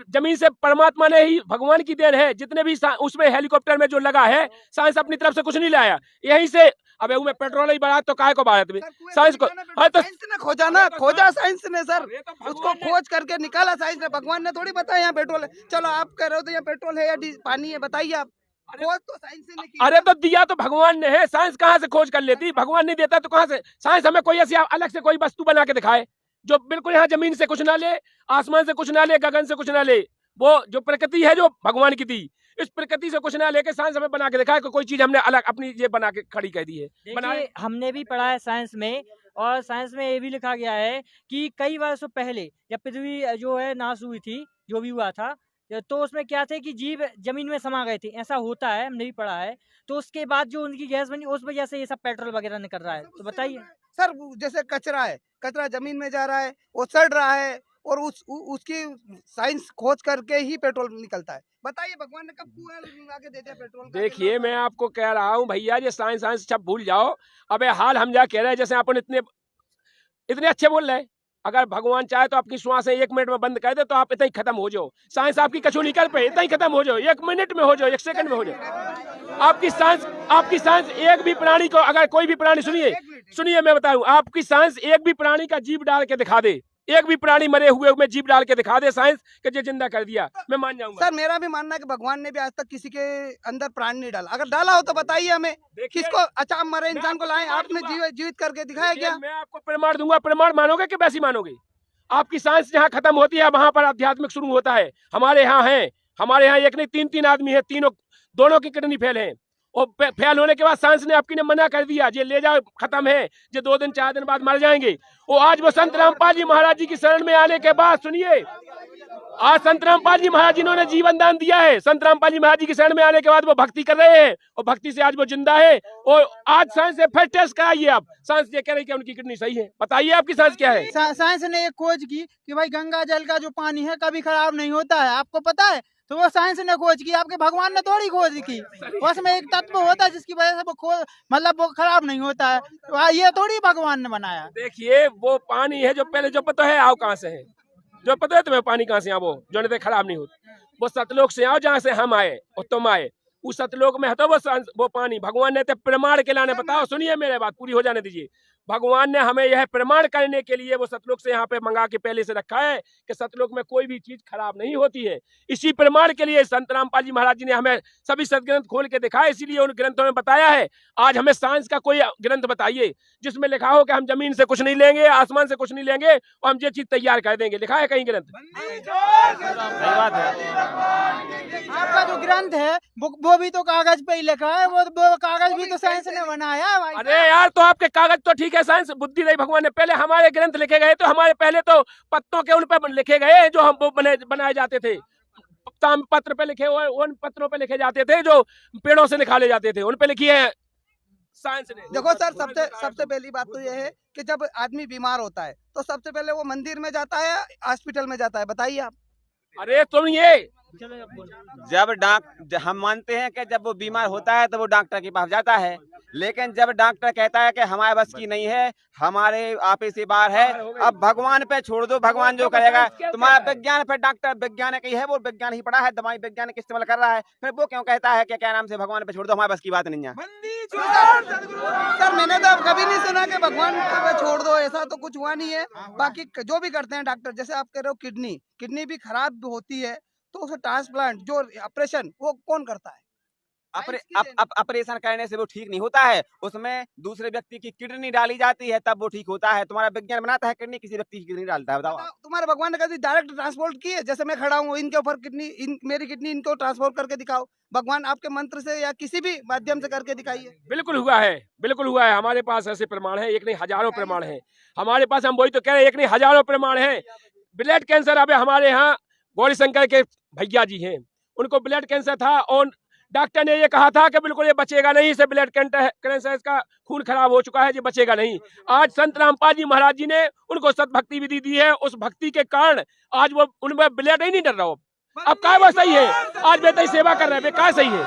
जमीन से परमात्मा ने ही, भगवान की देन है। जितने भी उसमें हेलीकॉप्टर में जो लगा है, साइंस अपनी तरफ से कुछ नहीं लाया, यहीं से। अब में पेट्रोल ही बढ़ा तो काहे को भारत में साइंस को? तो साइंस ने खोजा ना, खोजा साइंस ने सर, उसको खोज करके निकाला साइंस ने। भगवान ने थोड़ी बताया यहाँ पेट्रोल है। चलो आप कह रहे हो तो यहाँ पेट्रोल है या पानी है, बताइए आप। खोज तो साइंस ने की। अरे तो दिया तो भगवान ने है, साइंस कहाँ से खोज कर लेती? भगवान नहीं देता तो कहाँ से? साइंस हमें कोई ऐसी अलग से कोई वस्तु बना के दिखाए जो बिल्कुल यहाँ जमीन से कुछ ना ले, आसमान से कुछ ना ले, गगन से कुछ ना ले। वो जो प्रकृति है जो भगवान की थी, इस प्रकृति से कुछ ना लेके साइंस हमें बना के दिखाया कि कोई चीज हमने अलग अपनी ये बना के खड़ी कर दी है। देखिए हमने भी पढ़ा है साइंस में, और साइंस में ये भी लिखा गया है कि कई वर्षों पहले जब पृथ्वी जो है नाश हुई थी, जो भी हुआ था, तो उसमें क्या थे कि जीव जमीन में समा गए थे, ऐसा होता है, हमने भी पढ़ा है। तो उसके बाद जो उनकी गैस बनी, उस वजह से ये सब पेट्रोल वगैरह निकल रहा है। तो बताइए सर, जैसे कचरा है, कचरा जमीन में जा रहा है, वो सड़ रहा है, और उसकी साइंस खोज करके ही पेट्रोल निकलता है। बताइए भगवान ने कब कुआं लगा के दे दिया पेट्रोल का? देखिए मैं आपको कह रहा हूँ भैया, ये साइंस साइंस सब भूल जाओ। अबे हाल हम जा कह रहे हैं, जैसे अपन इतने अच्छे बोल रहे हैं, अगर भगवान चाहे तो आपकी श्वासें 1 मिनट में बंद कर दे तो आप इतना ही खत्म हो जाओ। साइंस आपकी कछु नहीं कर पाए, इतना ही खत्म हो जाओ, 1 मिनट में हो जाओ, 1 सेकंड में हो जाओ। आपकी सांस एक भी प्राणी को, अगर कोई भी प्राणी, सुनिए मैं बताऊं, आपकी सांस एक भी प्राणी का जीव डाल के दिखा दे, एक भी प्राणी मरे हुए में जीव डाल के दिखा दे साइंस के जो जिंदा कर दिया, मैं मान जाऊंगा। सर मेरा भी मानना है कि भगवान ने भी आज तक किसी के अंदर प्राण नहीं डाला। अगर डाला हो तो बताइए हमें, किसको अचाम मरे इंसान को लाए, आपने जीवित करके दिखाया क्या? मैं आपको प्रमाण दूंगा, प्रमाण मानोगे कि वैसी मानोगे? आपकी सांस जहाँ खत्म होती है वहां पर आध्यात्मिक शुरू होता है। हमारे यहाँ एक नहीं 3 आदमी है, दोनों की किडनी फेल है, और फेल होने के बाद साइंस ने आपकी ने मना कर दिया, ये ले जाओ खत्म है, जो 2 दिन 4 दिन बाद मर जाएंगे। वो आज वो संत रामपाल जी महाराज जी की शरण में आने के बाद, सुनिए, आज संत रामपाल जी महाराज जिन्होंने जीवन दान दिया है, संत रामपाल जी महाराज जी की शरण में आने के बाद वो भक्ति कर रहे हैं, और भक्ति से आज वो जिंदा है। और आज साइंस से फिर टेस्ट कराइए आप, साइंस ये कह रही है कि उनकी किडनी सही है। बताइए आपकी साइंस क्या है? साइंस ने एक खोज की कि भाई गंगा जल का जो पानी है कभी खराब नहीं होता है, आपको पता है? तो वो साइंस ने खोज की, आपके भगवान ने थोड़ी खोज की। उसमें एक तत्व होता है जिसकी वजह से वो मतलब वो खराब नहीं होता है, तो ये थोड़ी भगवान ने बनाया। देखिए वो पानी है जो पहले जो पता है आओ कहाँ से है, जो पता है तुम्हें पानी कहाँ से आओ, वो जो नहीं खराब नहीं होता, वो सतलोक से आओ जहाँ से हम आए और तुम आए, उस सतलोक में है तो वो पानी भगवान ने तो प्रमाण के लाने, बताओ सुनिए मेरे बात पूरी हो जाने दीजिए। भगवान ने हमें यह प्रमाण करने के लिए वो सतलोक से यहाँ पे मंगा के पहले से रखा है कि सतलोक में कोई भी चीज खराब नहीं होती है। इसी प्रमाण के लिए संत रामपाल जी महाराज जी ने हमें सभी सदग्रंथ खोल के दिखाया, इसीलिए उन ग्रंथों में बताया है। आज हमें साइंस का कोई ग्रंथ बताइए जिसमें लिखा हो कि हम जमीन से कुछ नहीं लेंगे, आसमान से कुछ नहीं लेंगे और हम ये चीज तैयार कर देंगे, लिखा है कहीं ग्रंथ? आपका जो ग्रंथ है वो भी तो कागज पे ही लिखा है, वो कागज भी तो साइंस ने बनाया है भाई। अरे यार तो आपके कागज तो ठीक है, साइंस बुद्धि नहीं भगवान ने, पहले हमारे ग्रंथ लिखे गए तो हमारे पहले तो पत्तों के उन पे लिखे गए जो हम बनाए जाते थे, पत्र पे लिखे हुए, उन पत्रों पे लिखे जाते थे जो पेड़ों से निकाले जाते थे, उन पे लिखी है साइंस ने। देखो सर, सबसे पहली बात तो यह है कि जब आदमी बीमार होता है तो सबसे पहले वो मंदिर में जाता है, हॉस्पिटल में जाता है, बताइए आप। अरे तुम ये जब हम मानते हैं कि जब वो बीमार होता है तो वो डॉक्टर के पास जाता है, लेकिन जब डॉक्टर कहता है कि हमारे बस की नहीं है, हमारे आपे से बाहर है, अब भगवान पे छोड़ दो, भगवान जो करेगा। तुम्हारा विज्ञान पे डॉक्टर वैज्ञानिक ही है, वो विज्ञान ही पढ़ा है, दवाई वैज्ञानिक इस्तेमाल कर रहा है, फिर वो क्यों कहता है कि क्या नाम से भगवान पे छोड़ दो, हमारे बस की बात नहीं है। सर मैंने तो कभी नहीं सुना कि भगवान पे छोड़ दो, ऐसा तो कुछ हुआ नहीं है। बाकी जो भी करते हैं डॉक्टर, जैसे आप कह रहे हो किडनी भी खराब होती है तो उसे ट्रांसप्लांट जो ऑपरेशन वो कौन करता है? ऑपरेशन करने से वो ठीक नहीं होता है, उसमें दूसरे व्यक्ति की किडनी डाली जाती है तब वो ठीक होता है। तुम्हारा विज्ञान बनाता है किडनी, किसी व्यक्ति की किडनी डालता है, बताओ। तुम्हारे भगवान ने कभी डायरेक्ट ट्रांसपोर्ट की है? जैसे मैं खड़ा हूँ, इनके ऊपर मेरी किडनी इनको ट्रांसपोर्ट करके दिखाओ, भगवान आपके मंत्र से या किसी भी माध्यम से करके दिखाइए। बिल्कुल हुआ है, बिल्कुल हुआ है, हमारे पास ऐसे प्रमाण है, एक नहीं हजारों प्रमाण है हमारे पास। हम वही तो कह रहे हैं, एक नहीं हजारों प्रमाण है। ब्लड कैंसर अबे हमारे यहाँ गौरी शंकर के भैया जी हैं, उनको ब्लड कैंसर था और डॉक्टर ने ये कहा था कि बिल्कुल ये बचेगा नहीं, इसे ब्लड कैंसर, इसका खून खराब हो चुका है, ये बचेगा नहीं। आज संत रामपाल जी महाराज जी ने उनको सतभक्ति विधि दी है, उस भक्ति के कारण आज वो उनमें ब्लड ही नहीं डर रहा हो। अब क्या वो सही है, आज बेहतर सेवा कर रहे हैं, क्या सही है?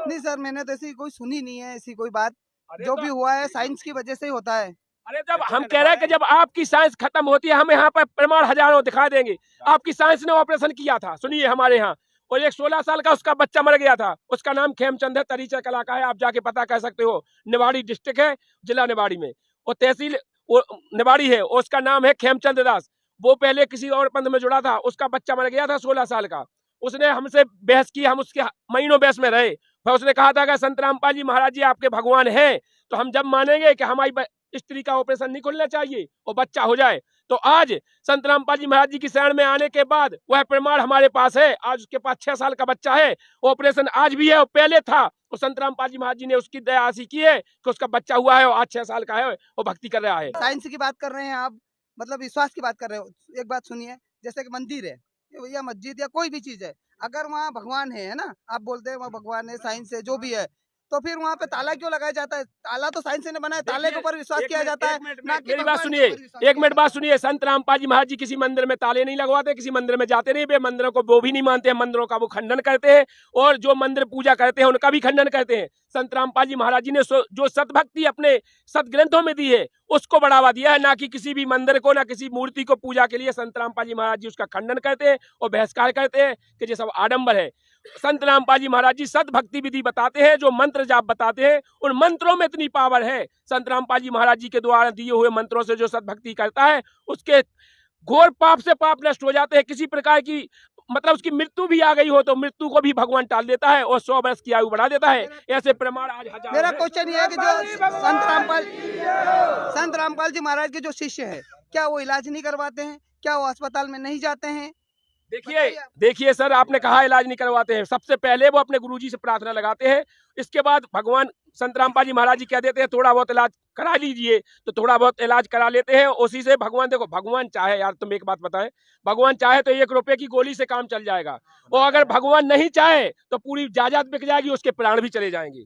नहीं सर, मैंने तो ऐसी कोई सुनी नहीं है, ऐसी कोई बात। जो भी हुआ है साइंस की वजह से ही होता है। अरे जब हम कह रहे हैं कि जब आपकी साइंस खत्म होती है, हम यहाँ पर प्रमाण हजारों दिखा देंगे। आपकी साइंस ने ऑपरेशन किया था, सुनिए हमारे यहाँ, और एक 16 साल का उसका बच्चा मर गया था, उसका नाम खेमचंद है, तरीचा कला का है, आप जाके पता कर सकते हो। निवाड़ी डिस्ट्रिक्ट है, जिला निवाड़ी में, और तहसील निवाड़ी है, और उसका नाम है खेमचंद दास। वो पहले किसी और पंथ में जुड़ा था, उसका बच्चा मर गया था 16 साल का। उसने हमसे बहस की, हम उसके महीनों बहस में रहे, फिर उसने कहा था कि संत रामपाल जी महाराज जी आपके भगवान हैं, तो हम जब मानेंगे कि हमारी स्त्री का ऑपरेशन नहीं खुलना चाहिए और बच्चा हो जाए, तो आज संत रामपाल जी महाराज जी की शरण में आने के बाद वह प्रमाण हमारे पास है। आज उसके पास 6 साल का बच्चा है, ऑपरेशन आज भी है और पहले था। और संत रामपाल जी महाराज जी ने उसकी दया ऐसी की है कि उसका बच्चा हुआ है और आज 6 साल का है और भक्ति कर रहा है। साइंस की बात कर रहे हैं आप, मतलब विश्वास की बात कर रहे हो। एक बात सुनिए, जैसे कि मंदिर है या मस्जिद या कोई भी चीज है, अगर वहाँ भगवान है ना, आप बोलते हैं वहाँ भगवान है, साइंस है, जो भी है, तो फिर वहाँ पे ताला क्यों लगाया जाता है? ताला तो साइंस ने बनाया, ताले के ऊपर विश्वास किया जाता है। मेरी बात सुनिए, एक मिनट बात सुनिए। संत रामपाल जी महाराज जी किसी मंदिर में ताले नहीं लगवाते, किसी मंदिर में जाते नहीं, वे मंदिरों को वो भी नहीं मानते हैं, मंदिरों का वो खंडन करते हैं और जो मंदिर पूजा करते हैं उनका भी खंडन करते हैं। संत रामपाल जी महाराज जी ने जो सतभक्ति अपने सदग्रंथों में दी है उसको बढ़ावा दिया है, ना कि किसी भी मंदिर को, ना किसी मूर्ति को पूजा के लिए। संत रामपाल जी महाराज जी उसका खंडन करते हैं और बहिष्कार करते हैं कि ये सब आडंबर है। संत रामपाल जी महाराज जी सदभक्ति विधि बताते हैं, जो मंत्र जाप बताते हैं उन मंत्रों में इतनी पावर है। संत रामपाल जी महाराज जी के द्वारा दिए हुए मंत्रों से जो सदभक्ति करता है उसके घोर पाप से पाप नष्ट हो जाते हैं। किसी प्रकार की मतलब उसकी मृत्यु भी आ गई हो तो मृत्यु को भी भगवान टाल देता है और 100 वर्ष की आयु बढ़ा देता है। ऐसे प्रमाण आज हजार। मेरा क्वेश्चन ये है कि जो संत रामपाल जी महाराज के जो शिष्य है, क्या वो इलाज नहीं करवाते हैं? क्या वो अस्पताल में नहीं जाते हैं? देखिए सर, आपने कहा इलाज नहीं करवाते हैं। सबसे पहले वो अपने गुरुजी से प्रार्थना लगाते हैं, इसके बाद भगवान संत रामपाल जी महाराज जी कह देते हैं थोड़ा बहुत इलाज करा लीजिए, तो थोड़ा बहुत इलाज करा लेते हैं। उसी से भगवान, देखो भगवान चाहे, यार तुम एक बात बताएं, भगवान चाहे तो 1 रुपए की गोली से काम चल जाएगा, और अगर भगवान नहीं चाहे तो पूरी जायदाद बिक जाएगी, उसके प्राण भी चले जाएंगे।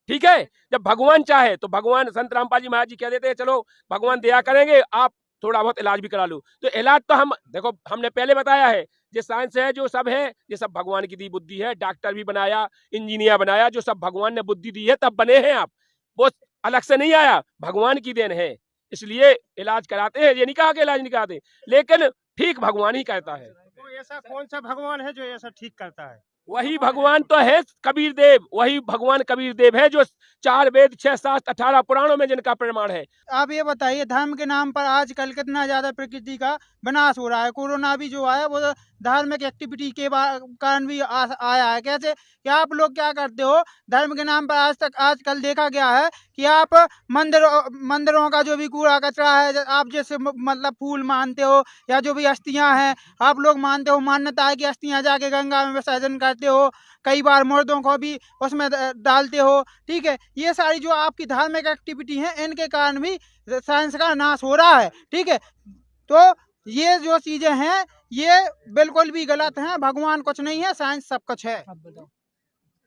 ठीक है, जब भगवान चाहे तो भगवान, संत रामपाल जी महाराज जी कह देते हैं चलो भगवान दया करेंगे, आप थोड़ा बहुत इलाज भी करा लो। तो इलाज तो हम देखो, हमने पहले बताया है, ये साइंस है, जो सब है, ये सब भगवान की दी बुद्धि है। डॉक्टर भी बनाया, इंजीनियर बनाया, जो सब भगवान ने बुद्धि दी है तब बने हैं आप, वो अलग से नहीं आया, भगवान की देन है। इसलिए इलाज कराते हैं, ये नहीं कहा कि इलाज नहीं कराते, लेकिन ठीक भगवान ही करता है। तो ऐसा कौन सा भगवान है जो ऐसा ठीक करता है? वही भगवान तो है कबीर देव, वही भगवान कबीर देव है जो 4 वेद 6 शास्त्र 18 पुराणों में जिनका प्रमाण है। आप ये बताइए, धर्म के नाम पर आजकल कितना ज्यादा प्रकृति का विनाश हो रहा है। कोरोना भी जो आया वो धार्मिक एक्टिविटी के कारण भी आया है। कैसे कि आप लोग क्या करते हो, धर्म के नाम पर आजकल देखा गया है कि आप मंदिरों का जो भी कूड़ा कचरा है, आप जैसे मतलब फूल मानते हो या जो भी अस्थियां हैं आप लोग मानते हो, मान्यता है कि अस्थियां जाके गंगा में विसर्जन करते हो, कई बार मुर्दों को भी उसमें डालते हो। ठीक है, ये सारी जो आपकी धार्मिक एक्टिविटी है इनके कारण भी साइंस का नाश हो रहा है। ठीक है, तो ये जो चीजें हैं ये बिल्कुल भी गलत हैं। भगवान कुछ नहीं है, साइंस सब कुछ है।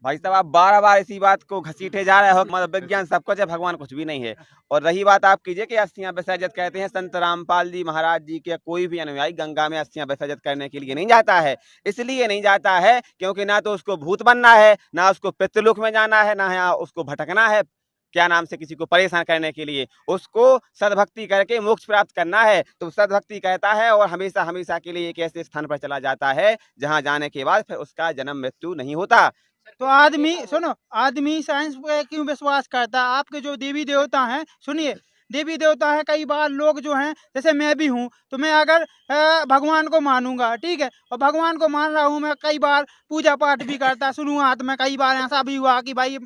भाई साहब, आप बार इसी बात को घसीटे जा रहे हो, मतलब विज्ञान सब कुछ है, भगवान कुछ भी नहीं है। और रही बात आप कीजिए कि अस्थियां विसर्जित कहते हैं, संत रामपाल जी महाराज जी के कोई भी अनुयायी गंगा में अस्थियां विसर्जित करने के लिए नहीं जाता है। इसलिए नहीं जाता है क्योंकि ना तो उसको भूत बनना है, ना उसको पितृलोक में जाना है, ना उसको भटकना है क्या नाम से किसी को परेशान करने के लिए, उसको सदभक्ति करके मोक्ष प्राप्त करना है। तो सदभक्ति कहता है और हमेशा हमेशा के लिए एक ऐसे स्थान पर चला जाता है जहां जाने के बाद फिर उसका जन्म मृत्यु नहीं होता। तो आदमी सुनो, आदमी साइंस पे क्यों विश्वास करता है? आपके जो देवी देवता हैं, सुनिए, देवी देवता है, कई बार लोग जो हैं, जैसे मैं भी हूँ, तो मैं अगर भगवान को मानूंगा, ठीक है, और भगवान को मान रहा हूँ, मैं कई बार पूजा पाठ भी करता, शुरुआत में कई बार ऐसा भी हुआ कि भाई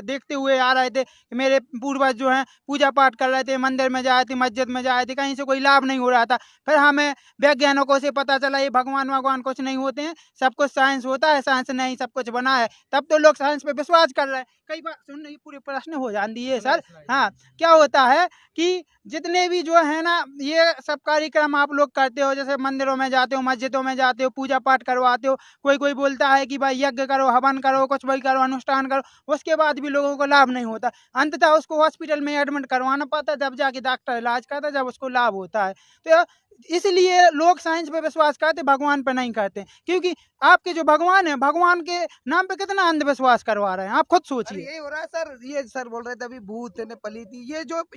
देखते हुए आ रहे थे कि मेरे पूर्वज जो हैं पूजा पाठ कर रहे थे, मंदिर में जाए थे, मस्जिद में जाए थे, कहीं से कोई लाभ नहीं हो रहा था। फिर हमें वैज्ञानिकों से पता चला ये भगवान कुछ नहीं होते हैं, सब कुछ साइंस होता है, साइंस ने ही सब कुछ बना है। तब तो लोग साइंस पे विश्वास कर रहे हैं। कई बार सुन, पूरे प्रश्न हो जाती है सर। हाँ, क्या होता है कि जितने भी जो है ना ये सब कार्यक्रम आप लोग करते हो, जैसे मंदिरों में जाते हो, मस्जिदों में जाते हो, पूजा पाठ करवाते हो, कोई बोलता है कि भाई यज्ञ करो, हवन करो, कुछ भी करो, अनुष्ठान करो, उसके बाद भी लोगों को लाभ नहीं होता। अंततः उसको हॉस्पिटल में एडमिट करवाना पड़ता है, जब जाके डॉक्टर इलाज करता है, जब उसको लाभ होता है। तो इसलिए लोग साइंस पे विश्वास करते, भगवान पे नहीं करते, क्योंकि आपके जो भगवान है, भगवान के नाम पे कितना अंधविश्वास करवा रहे हैं, आप खुद सोचिए। यही हो रहा है सर। ये सर बोल रहे थे अभी भूत ने पली थी,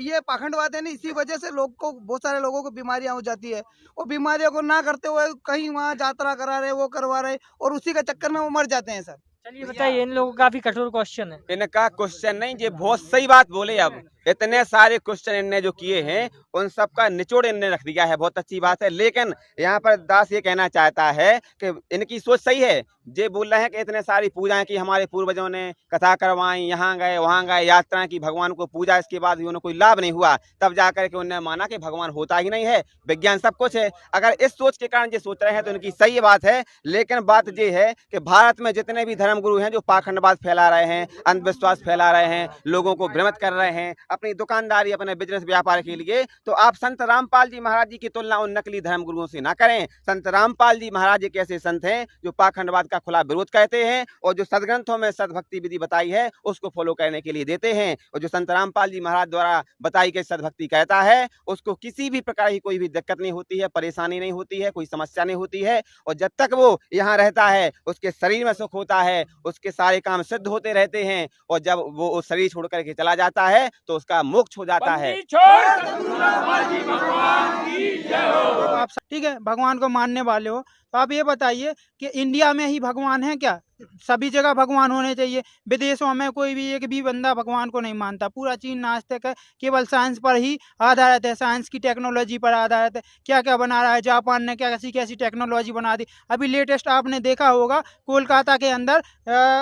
ये पाखंडवाद है ना, इसी वजह से लोग को, बहुत सारे लोगों को बीमारियां हो जाती है। वो बीमारियों को ना करते हुए कहीं वहाँ यात्रा करा रहे, वो करवा रहे, और उसी के चक्कर में वो मर जाते हैं सर। चलिए बताइए, इन लोगों का काफी कठोर क्वेश्चन है। इनका क्वेश्चन नहीं, ये बहुत सही बात बोले। अब इतने सारे क्वेश्चन इनने जो किए हैं उन सब का निचोड़ इनने रख दिया है, बहुत अच्छी बात है। लेकिन यहाँ पर दास ये कहना चाहता है कि इनकी सोच सही है। ये बोल रहे हैं कि इतने सारी पूजाएं की हमारे पूर्वजों ने, कथा करवाई, यहाँ गए वहाँ गए, यात्राएं की, भगवान को पूजा, इसके बाद भी उन्हें कोई लाभ नहीं हुआ। तब जाकर के उन्होंने माना कि भगवान होता ही नहीं है, विज्ञान सब कुछ है। अगर इस सोच के कारण ये सोच रहे हैं तो इनकी सही बात है। लेकिन बात ये है कि भारत में जितने भी धर्मगुरु हैं जो पाखंडवाद फैला रहे हैं, अंधविश्वास फैला रहे हैं, लोगों को भ्रमित कर रहे हैं अपनी दुकानदारी, अपने बिजनेस व्यापार के लिए, तो आप संत रामपाल जी महाराज जी की तुलना उन नकली धर्मगुरुओं से ना करें। संत रामपाल जी महाराज एक ऐसे संत हैं जो पाखंडवाद का खुला विरोध कहते हैं और जो सदग्रंथों में सदभक्ति विधि बताई है उसको फॉलो करने के लिए देते हैं। और जो संत रामपाल जी महाराज द्वारा बताई गई सदभक्ति कहता है उसको किसी भी प्रकार की कोई भी दिक्कत नहीं होती है, परेशानी नहीं होती है, कोई समस्या नहीं होती है। और जब तक वो यहाँ रहता है उसके शरीर में सुख होता है, उसके सारे काम सिद्ध होते रहते हैं। और जब वो उस शरीर छोड़ करके चला जाता है तो उसका मोक्ष हो जाता है। आप ठीक है, भगवान को मानने वाले हो तो आप ये बताइए कि इंडिया में ही भगवान है क्या? सभी जगह भगवान होने चाहिए। विदेशों में कोई भी एक भी बंदा भगवान को नहीं मानता। पूरा चीन नास्तिक है, केवल साइंस पर ही आधारित है, साइंस की टेक्नोलॉजी पर आधारित है। क्या क्या बना रहा है जापान ने, क्या कैसी कैसी टेक्नोलॉजी बना दी। अभी लेटेस्ट आपने देखा होगा कोलकाता के अंदर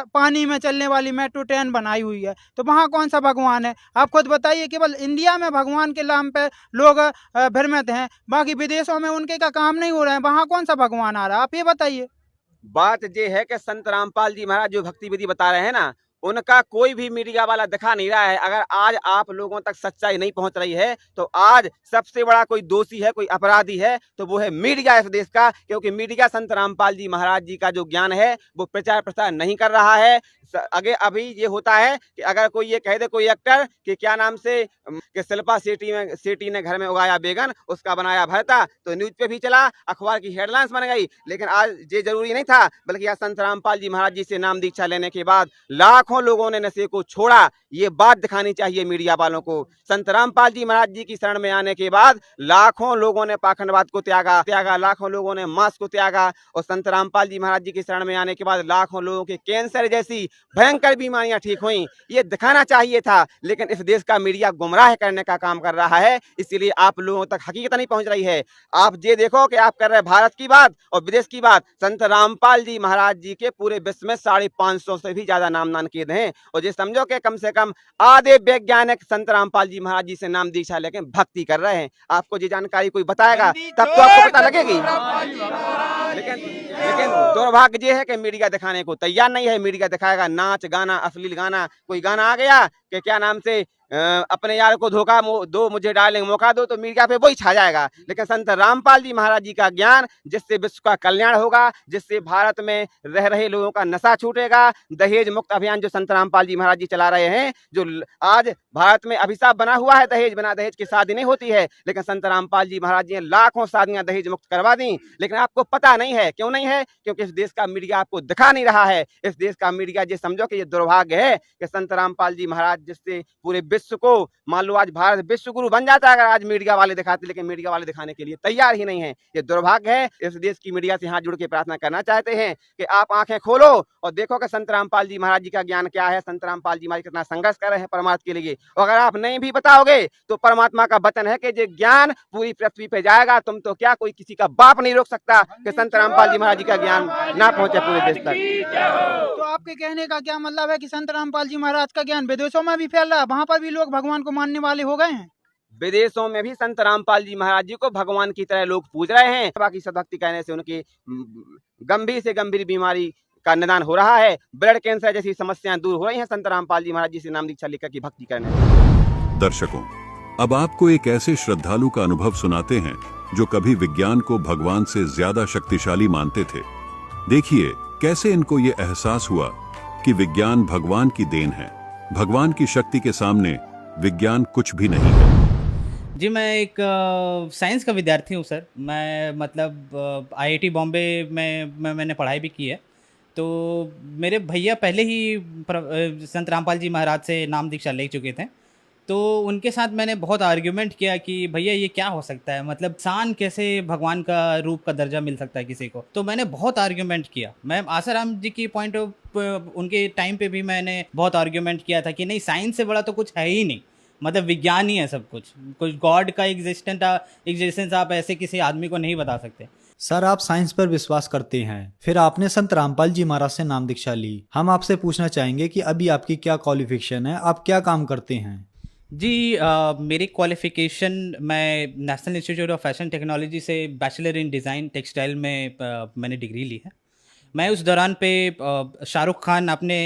पानी में चलने वाली मेट्रो ट्रेन बनाई हुई है, तो वहाँ कौन सा भगवान है? आप खुद बताइए। केवल इंडिया में भगवान के नाम पे लोग भ्रमित हैं, बाकी विदेशों में उनके का काम नहीं हो रहा है, वहाँ कौन सा भगवान आ रहा है? आप ये बताइए। बात ये है कि संत रामपाल जी महाराज जो भक्ति विधि बता रहे हैं ना, उनका कोई भी मीडिया वाला दिखा नहीं रहा है। अगर आज आप लोगों तक सच्चाई नहीं पहुंच रही है तो आज सबसे बड़ा कोई दोषी है, कोई अपराधी है तो वो है मीडिया इस देश का। क्योंकि मीडिया संत रामपाल जी महाराज जी का जो ज्ञान है वो प्रचार प्रसार नहीं कर रहा है। आगे अभी ये होता है कि अगर कोई ये कह दे, कोई एक्टर कि क्या नाम से कि शिल्पा शेट्टी ने घर में उगाया बैगन, उसका बनाया भरता, तो न्यूज पे भी चला, अखबार की हेडलाइंस बन गई। लेकिन आज ये जरूरी नहीं था, बल्कि आज संत रामपाल जी महाराज जी से नाम दीक्षा लेने के बाद लाखों लोगों ने नशे को छोड़ा। ये बात दिखानी चाहिए मीडिया वालों को। संत रामपाल जी महाराज जी की शरण में आने के बाद लाखों लोगों ने पाखंडवाद को त्यागा, लाखों लोगों ने मांस को त्यागा। और संत रामपाल जी महाराज जी की शरण में आने के बाद लाखों लोगों के कैंसर जैसी भयंकर बीमारियां ठीक हुई। ये दिखाना चाहिए था, लेकिन इस देश का मीडिया गुमराह करने का काम कर रहा है, इसीलिए आप लोगों तक हकीकत नहीं पहुंच रही है। आप ये देखो कि आप कर रहे भारत की बात और विदेश की बात। संत रामपाल जी महाराज जी के पूरे विश्व में 550 से भी ज्यादा नाम नानकेद हैं। और ये समझो कि कम से कम आधे वैज्ञानिक संत रामपाल जी महाराज जी से नाम दीक्षा लेके भक्ति कर रहे हैं। आपको ये जानकारी कोई बताएगा तब तो आपको पता लगेगी। लेकिन दुर्भाग्य ये है कि मीडिया दिखाने को तैयार नहीं है। मीडिया दिखाएगा नाच गाना, अश्लील गाना। कोई गाना आ गया कि क्या नाम से अपने यार को धोखा दो, मुझे डार्लिंग मौका दो, तो मीडिया पे वही छा जाएगा। लेकिन संत रामपाल जी महाराज जी का ज्ञान, जिससे विश्व का कल्याण होगा, जिससे भारत में रह रहे लोगों का नशा छूटेगा, दहेज मुक्त अभियान जो संत रामपाल जी महाराज जी चला रहे हैं, जो आज भारत में अभिशाप बना हुआ है, दहेज, बिना दहेज की शादी नहीं होती है। लेकिन संत रामपाल जी महाराज जी ने लाखों शादियां दहेज मुक्त करवा दी। लेकिन आपको पता नहीं है, क्यों नहीं है? क्योंकि इस देश का मीडिया आपको दिखा नहीं रहा है। इस देश का मीडिया ये समझो कि ये दुर्भाग्य है कि संत रामपाल जी महाराज जिससे पूरे विश्व को, मान लो आज भारत विश्व गुरु बन जाता है अगर आज मीडिया वाले दिखाते, लेकिन मीडिया वाले दिखाने के लिए तैयार ही नहीं है। ये दुर्भाग्य है। इस देश की मीडिया से हाथ जोड़ के प्रार्थना करना चाहते हैं कि आप आंखें खोलो और देखो कि संत रामपाल जी महाराज जी का ज्ञान क्या है, संत रामपाल जी महाराज कितना संघर्ष कर रहे हैं परमात्मा के लिए। और अगर आप नहीं भी बताओगे तो परमात्मा का वचन है कि ये ज्ञान पूरी पृथ्वी पे जाएगा। तुम तो क्या, कोई किसी का बाप नहीं रोक सकता कि संत रामपाल जी महाराज जी का ज्ञान ना पहुंचे पूरे देश तक। तो आपके कहने का क्या मतलब है कि संत रामपाल जी महाराज का ज्ञान विदेशों में भी फैल रहा है, वहाँ पर भी लोग भगवान को मानने वाले हो गए हैं? विदेशों में भी संत रामपाल जी महाराज जी को भगवान की तरह लोग पूज रहे हैं। बाकी सदभक्ति कहने से उनकी गंभीर से गंभीर बीमारी का निदान हो रहा है। ब्लड कैंसर जैसी समस्याएं दूर हो रही हैं संत रामपाल जी महाराज जी से नाम दीक्षा लेकर की भक्ति करने से। दर्शकों, अब आपको एक ऐसे श्रद्धालु का अनुभव सुनाते हैं जो कभी विज्ञान को भगवान से ज्यादा शक्तिशाली मानते थे। देखिए कैसे इनको ये एहसास हुआ कि विज्ञान भगवान की देन है। भगवान की शक्ति के सामने विज्ञान कुछ भी नहीं है। जी, मैं एक साइंस का विद्यार्थी हूँ सर। मैं मतलब आईआईटी बॉम्बे में मैंने पढ़ाई भी की है। तो मेरे भैया पहले ही संत रामपाल जी महाराज से नाम दीक्षा ले चुके थे। तो उनके साथ मैंने बहुत आर्ग्यूमेंट किया कि भैया ये क्या हो सकता है, मतलब इंसान कैसे भगवान का रूप का दर्जा मिल सकता है किसी को। तो मैंने बहुत आर्ग्यूमेंट किया। मैं आसाराम जी की पॉइंट ऑफ उनके टाइम पे भी मैंने बहुत आर्ग्यूमेंट किया था कि नहीं, साइंस से बड़ा तो कुछ है ही नहीं। मतलब विज्ञान ही है सब कुछ। कुछ गॉड का एग्जिस्टेंस आप ऐसे किसी आदमी को नहीं बता सकते। सर, आप साइंस पर विश्वास करते हैं, फिर आपने संत रामपाल जी महाराज से नाम दीक्षा ली। हम आपसे पूछना चाहेंगे कि अभी आपकी क्या क्वालिफिकेशन है, आप क्या काम करते हैं? जी मेरी क्वालिफ़िकेशन, मैं national institute of fashion technology से बैचलर इन डिज़ाइन टेक्सटाइल में मैंने डिग्री ली है। मैं उस दौरान पे शाहरुख खान, आपने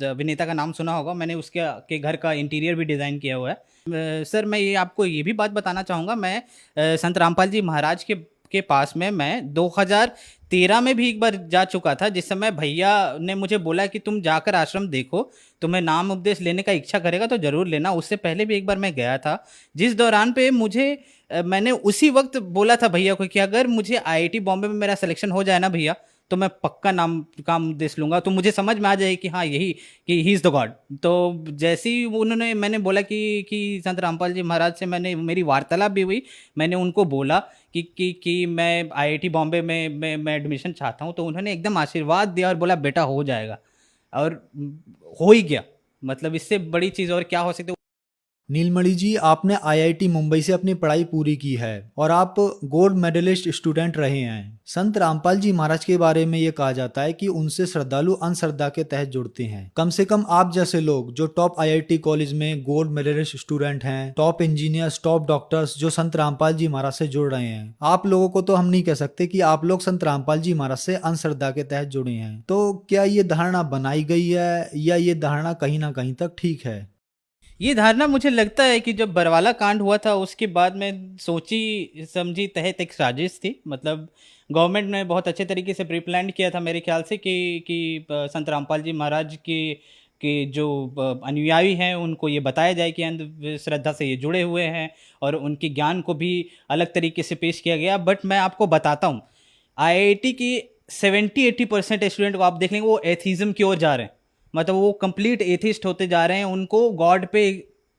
अभिनेता का नाम सुना होगा, मैंने उसके के घर का इंटीरियर भी डिज़ाइन किया हुआ है। सर, मैं ये आपको ये भी बात बताना चाहूँगा, मैं संत रामपाल जी महाराज के पास में मैं 2013 में भी एक बार जा चुका था, जिस समय भैया ने मुझे बोला कि तुम जाकर आश्रम देखो, तुम्हें नाम उपदेश लेने का इच्छा करेगा तो ज़रूर लेना। उससे पहले भी एक बार मैं गया था, जिस दौरान पे मैंने उसी वक्त बोला था भैया को कि अगर मुझे आईआईटी बॉम्बे में मेरा सिलेक्शन हो जाए ना भैया, तो मैं पक्का काम उपदेश लूँगा, तो मुझे समझ में आ जाए कि हाँ यही, कि ही इज़ द गॉड। तो जैसे ही मैंने बोला कि संत रामपाल जी महाराज से मेरी वार्तालाप भी हुई, मैंने उनको बोला कि मैं आईआईटी बॉम्बे में मैं एडमिशन चाहता हूँ, तो उन्होंने एकदम आशीर्वाद दिया और बोला बेटा हो जाएगा, और हो ही गया। मतलब इससे बड़ी चीज़ और क्या हो सकती है। नीलमणि जी, आपने आईआईटी मुंबई से अपनी पढ़ाई पूरी की है और आप गोल्ड मेडलिस्ट स्टूडेंट रहे हैं। संत रामपाल जी महाराज के बारे में ये कहा जाता है कि उनसे श्रद्धालु अंधश्रद्धा के तहत जुड़ते हैं। कम से कम आप जैसे लोग जो टॉप आईआईटी कॉलेज में गोल्ड मेडलिस्ट स्टूडेंट हैं, टॉप इंजीनियर्स, टॉप डॉक्टर्स जो संत रामपाल जी महाराज से जुड़ रहे हैं, आप लोगों को तो हम नहीं कह सकते कि आप लोग संत रामपाल जी महाराज से अंधश्रद्धा के तहत जुड़े हैं। तो क्या ये धारणा बनाई गई है या ये धारणा कहीं ना कहीं तक ठीक है? ये धारणा, मुझे लगता है कि जब बरवाला कांड हुआ था उसके बाद में सोची समझी तहत एक साजिश थी। मतलब गवर्नमेंट ने बहुत अच्छे तरीके से प्री प्लान किया था मेरे ख्याल से कि संत रामपाल जी महाराज के जो अनुयायी हैं उनको ये बताया जाए कि अंधश्रद्धा से ये जुड़े हुए हैं, और उनके ज्ञान को भी अलग तरीके से पेश किया गया। बट मैं आपको बताता हूँ, आईआईटी की 70-80% स्टूडेंट को आप देख लेंगे वो एथीज़म की ओर जा रहे हैं। मतलब वो कंप्लीट एथिस्ट होते जा रहे हैं, उनको गॉड पे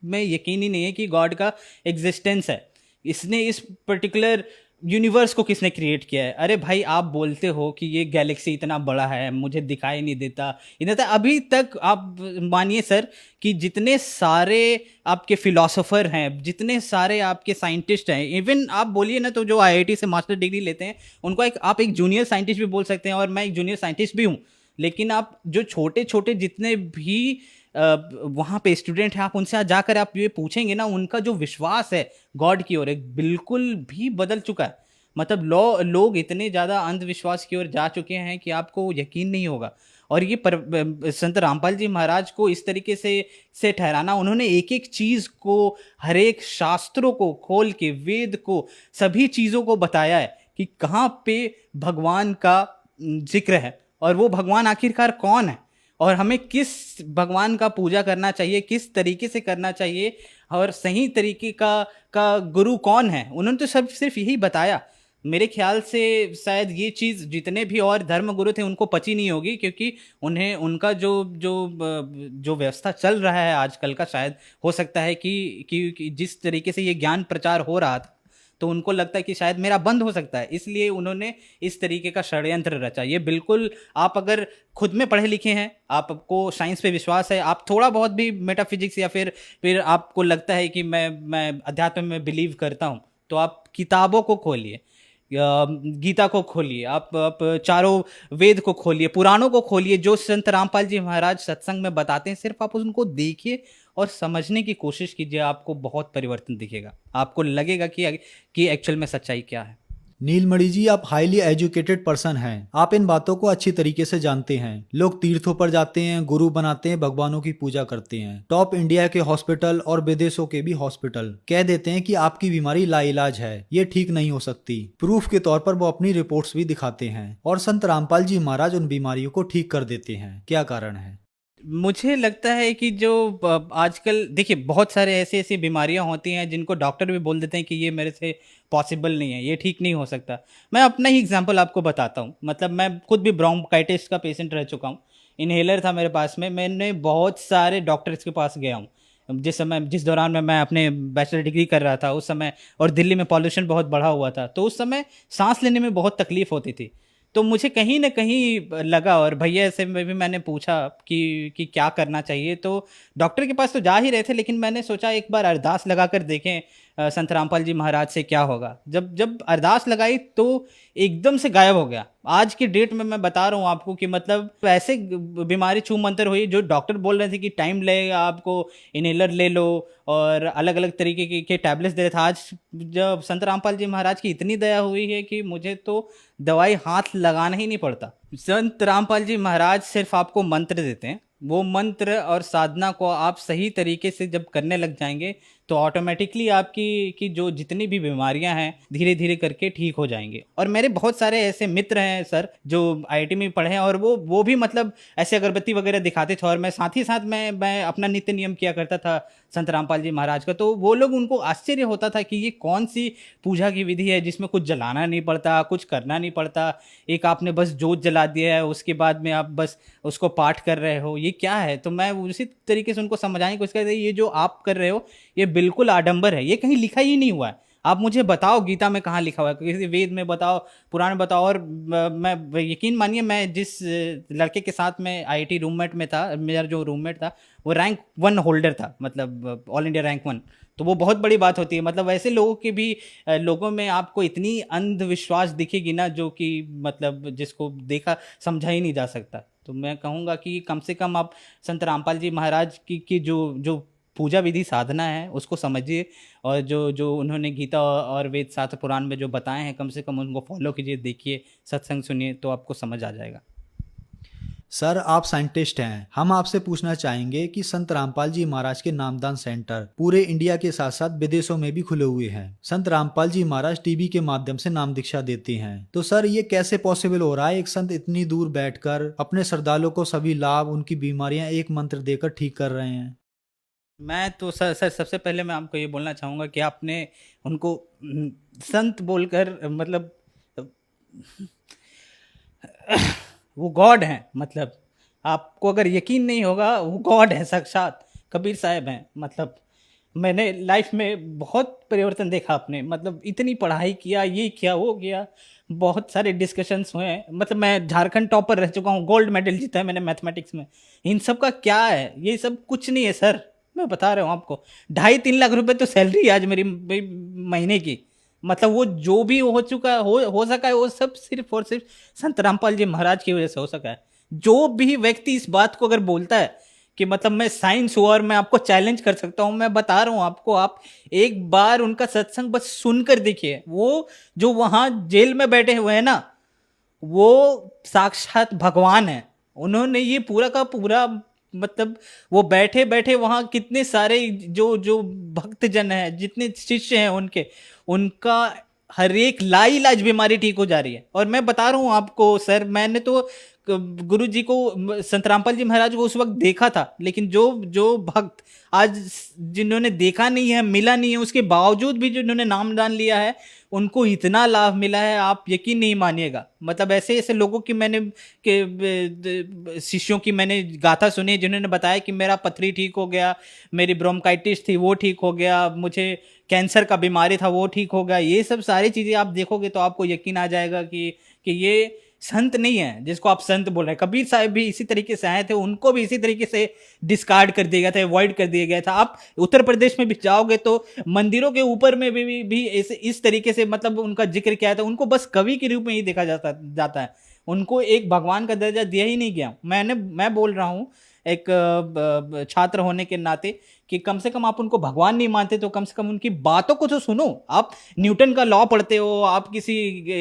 में यकीन ही नहीं है कि गॉड का एग्जिस्टेंस है। इसने इस पर्टिकुलर यूनिवर्स को किसने क्रिएट किया है? अरे भाई, आप बोलते हो कि ये गैलेक्सी इतना बड़ा है, मुझे दिखाई नहीं देता, इतना अभी तक आप मानिए सर कि जितने सारे आपके फिलोसोफर हैं, जितने सारे आपके साइंटिस्ट हैं, इवन आप बोलिए ना तो जो आईआईटी से मास्टर डिग्री लेते हैं उनको आप एक जूनियर साइंटिस्ट भी बोल सकते हैं, और मैं एक जूनियर साइंटिस्ट भी हूँ। लेकिन आप जो छोटे छोटे जितने भी वहाँ पे स्टूडेंट हैं, आप उनसे जाकर आप ये पूछेंगे ना, उनका जो विश्वास है गॉड की ओर बिल्कुल भी बदल चुका है। मतलब लोग इतने ज़्यादा अंधविश्वास की ओर जा चुके हैं कि आपको यकीन नहीं होगा। और ये संत रामपाल जी महाराज को इस तरीके से ठहराना, उन्होंने एक एक चीज़ को, हर एक शास्त्रों को खोल के, वेद को, सभी चीज़ों को बताया है कि कहाँ पे भगवान का जिक्र है और वो भगवान आखिरकार कौन है, और हमें किस भगवान का पूजा करना चाहिए, किस तरीके से करना चाहिए, और सही तरीके का गुरु कौन है। उन्होंने तो सिर्फ यही बताया। मेरे ख्याल से शायद ये चीज़ जितने भी और धर्म गुरु थे उनको पची नहीं होगी, क्योंकि उन्हें उनका जो व्यवस्था चल रहा है आजकल का, शायद हो सकता है कि जिस तरीके से ये ज्ञान प्रचार हो रहा था तो उनको लगता है कि शायद मेरा बंद हो सकता है, इसलिए उन्होंने इस तरीके का षड्यंत्र रचा। ये बिल्कुल, आप अगर खुद में पढ़े लिखे हैं, आपको साइंस पे विश्वास है, आप थोड़ा बहुत भी मेटाफिजिक्स या फिर आपको लगता है कि मैं अध्यात्म में बिलीव करता हूँ, तो आप किताबों को खोलिए, गीता को खोलिए, आप चारों वेद को खोलिए, पुराणों को खोलिए, जो संत रामपाल जी महाराज सत्संग में बताते हैं, सिर्फ आप उनको देखिए और समझने की कोशिश कीजिए, आपको बहुत परिवर्तन दिखेगा। आपको लगेगा कि एक्चुअल में सच्चाई क्या है। नीलमणि जी, आप हाईली एजुकेटेड पर्सन हैं, आप इन बातों को अच्छी तरीके से जानते हैं। लोग तीर्थों पर जाते हैं, गुरु बनाते हैं, भगवानों की पूजा करते हैं। टॉप इंडिया के हॉस्पिटल और विदेशों के भी हॉस्पिटल कह देते हैं कि आपकी बीमारी लाइलाज है, ये ठीक नहीं हो सकती। प्रूफ के तौर पर वो अपनी रिपोर्ट्स भी दिखाते हैं, और संत रामपाल जी महाराज उन बीमारियों को ठीक कर देते हैं। क्या कारण है? मुझे लगता है कि जो आजकल देखिए, बहुत सारे ऐसी बीमारियां होती हैं जिनको डॉक्टर भी बोल देते हैं कि ये मेरे से पॉसिबल नहीं है, ये ठीक नहीं हो सकता। मैं अपना ही एग्जांपल आपको बताता हूँ। मतलब मैं खुद भी ब्रोंकाइटिस का पेशेंट रह चुका हूँ, इनहेलर था मेरे पास में, मैंने बहुत सारे डॉक्टर्स के पास गया हूँ जिस दौरान में मैं अपने बैचलर डिग्री कर रहा था उस समय, और दिल्ली में पॉल्यूशन बहुत बढ़ा हुआ था, तो उस समय सांस लेने में बहुत तकलीफ होती थी। तो मुझे कहीं ना कहीं लगा, और भैया से भी मैंने पूछा कि क्या करना चाहिए। तो डॉक्टर के पास तो जा ही रहे थे, लेकिन मैंने सोचा एक बार अरदास लगा कर देखें संत रामपाल जी महाराज से क्या होगा। जब अरदास लगाई तो एकदम से गायब हो गया। आज की डेट में मैं बता रहा हूँ आपको कि मतलब ऐसे बीमारी छू मंतर हुई, जो डॉक्टर बोल रहे थे कि टाइम लगेगा, आपको इनहेलर ले लो और अलग अलग तरीके के टैबलेट्स दे रहे थे। आज जब संत रामपाल जी महाराज की इतनी दया हुई है कि मुझे तो दवाई हाथ लगाना ही नहीं पड़ता। संत रामपाल जी महाराज सिर्फ आपको मंत्र देते हैं, वो मंत्र और साधना को आप सही तरीके से जब करने लग जाएंगे तो ऑटोमेटिकली आपकी की जो जितनी भी बीमारियां हैं धीरे धीरे करके ठीक हो जाएंगे। और मेरे बहुत सारे ऐसे मित्र हैं सर जो आईआईटी में पढ़े हैं, और वो भी मतलब ऐसे अगरबत्ती वगैरह दिखाते थे, और मैं साथ ही साथ मैं अपना नित्य नियम किया करता था संत रामपाल जी महाराज का। तो वो लोग, उनको आश्चर्य होता था कि ये कौन सी पूजा की विधि है जिसमें कुछ जलाना नहीं पड़ता, कुछ करना नहीं पड़ता, एक आपने बस जोत जला दिया है, उसके बाद में आप बस उसको पाठ कर रहे हो, ये क्या है। तो मैं उसी तरीके से उनको समझाने की कोशिश करता, ये जो आप कर रहे हो ये बिल्कुल आडंबर है, ये कहीं लिखा ही नहीं हुआ है। आप मुझे बताओ गीता में कहाँ लिखा हुआ है, किसी वेद में बताओ, पुराण में बताओ। और मैं यकीन मानिए, मैं जिस लड़के के साथ में आईआईटी रूममेट में था, मेरा जो रूममेट था वो रैंक 1 होल्डर था, मतलब ऑल इंडिया रैंक 1। तो वो बहुत बड़ी बात होती है। मतलब ऐसे लोगों के भी लोगों में आपको इतनी अंधविश्वास दिखेगी ना, जो कि मतलब जिसको देखा समझा ही नहीं जा सकता। तो मैं कहूँगा कि कम से कम आप संत रामपाल जी महाराज की जो पूजा विधि साधना है उसको समझिए, और जो उन्होंने गीता और वेद शास्त्र पुराण में जो बताए हैं कम से कम उनको फॉलो कीजिए, देखिए, सत्संग सुनिए, तो आपको समझ आ जाएगा। सर, आप साइंटिस्ट हैं, हम आपसे पूछना चाहेंगे कि संत रामपाल जी महाराज के नामदान सेंटर पूरे इंडिया के साथ साथ विदेशों में भी खुले हुए हैं। संत रामपाल जी महाराज टीवी के माध्यम से नाम दीक्षा देते हैं। तो सर, ये कैसे पॉसिबल हो रहा है, एक संत इतनी दूर बैठकर अपने श्रद्धालुओं को सभी लाभ, उनकी बीमारियां एक मंत्र देकर ठीक कर रहे हैं? मैं तो सर सबसे पहले मैं आपको ये बोलना चाहूँगा कि आपने उनको संत बोलकर, मतलब वो गॉड हैं। मतलब आपको अगर यकीन नहीं होगा, वो गॉड है, साक्षात कबीर साहब हैं। मतलब मैंने लाइफ में बहुत परिवर्तन देखा अपने, मतलब इतनी पढ़ाई किया, ये किया, वो किया, बहुत सारे डिस्कशंस हुए हैं। मतलब मैं झारखंड टॉपर रह चुका हूँ, गोल्ड मेडल जीता है मैंने मैथमेटिक्स में। इन सब का क्या है, ये सब कुछ नहीं है सर, मैं बता रहा हूँ आपको। 2.5-3 लाख रुपए तो सैलरी आज मेरी महीने की। मतलब वो जो भी हो चुका हो सका है, वो सब सिर्फ और सिर्फ संत रामपाल जी महाराज की वजह से हो सका है। जो भी व्यक्ति इस बात को अगर बोलता है कि मतलब मैं साइंस हूँ और मैं आपको चैलेंज कर सकता हूँ, मैं बता रहा हूँ आपको, आप एक बार उनका सत्संग बस सुनकर देखिए। वो जो वहाँ जेल में बैठे हुए हैं ना, वो साक्षात भगवान है। उन्होंने ये पूरा का पूरा, मतलब वो बैठे बैठे वहाँ कितने सारे जो भक्तजन हैं, जितने शिष्य हैं उनका हर एक लाइलाज बीमारी ठीक हो जा रही है। और मैं बता रहा हूँ आपको सर, मैंने तो गुरु जी को, संत रामपाल जी महाराज को उस वक्त देखा था, लेकिन जो भक्त आज जिन्होंने देखा नहीं है, मिला नहीं है, उसके बावजूद भी जिन्होंने नामदान लिया है, उनको इतना लाभ मिला है, आप यकीन नहीं मानिएगा। मतलब ऐसे ऐसे लोगों की शिष्यों की मैंने गाथा सुनी, जिन्होंने बताया कि मेरा पथरी ठीक हो गया, मेरी ब्रोंकाइटिस थी वो ठीक हो गया, मुझे कैंसर का बीमारी था वो ठीक हो गया। ये सब सारी चीज़ें आप देखोगे तो आपको यकीन आ जाएगा कि ये संत नहीं है जिसको आप संत बोल रहे हैं। कबीर साहब भी इसी तरीके से आए थे, उनको भी इसी तरीके से डिस्कार्ड कर दिया गया था, अवॉइड कर दिया गया था। आप उत्तर प्रदेश में भी जाओगे तो मंदिरों के ऊपर में भी इस तरीके से मतलब उनका जिक्र किया था। उनको बस कवि के रूप में ही देखा जाता है, उनको एक भगवान का दर्जा दिया ही नहीं गया। मैं बोल रहा हूँ एक छात्र होने के नाते कि कम से कम आप उनको भगवान नहीं मानते तो कम से कम उनकी बातों को तो सुनो। आप न्यूटन का लॉ पढ़ते हो, आप किसी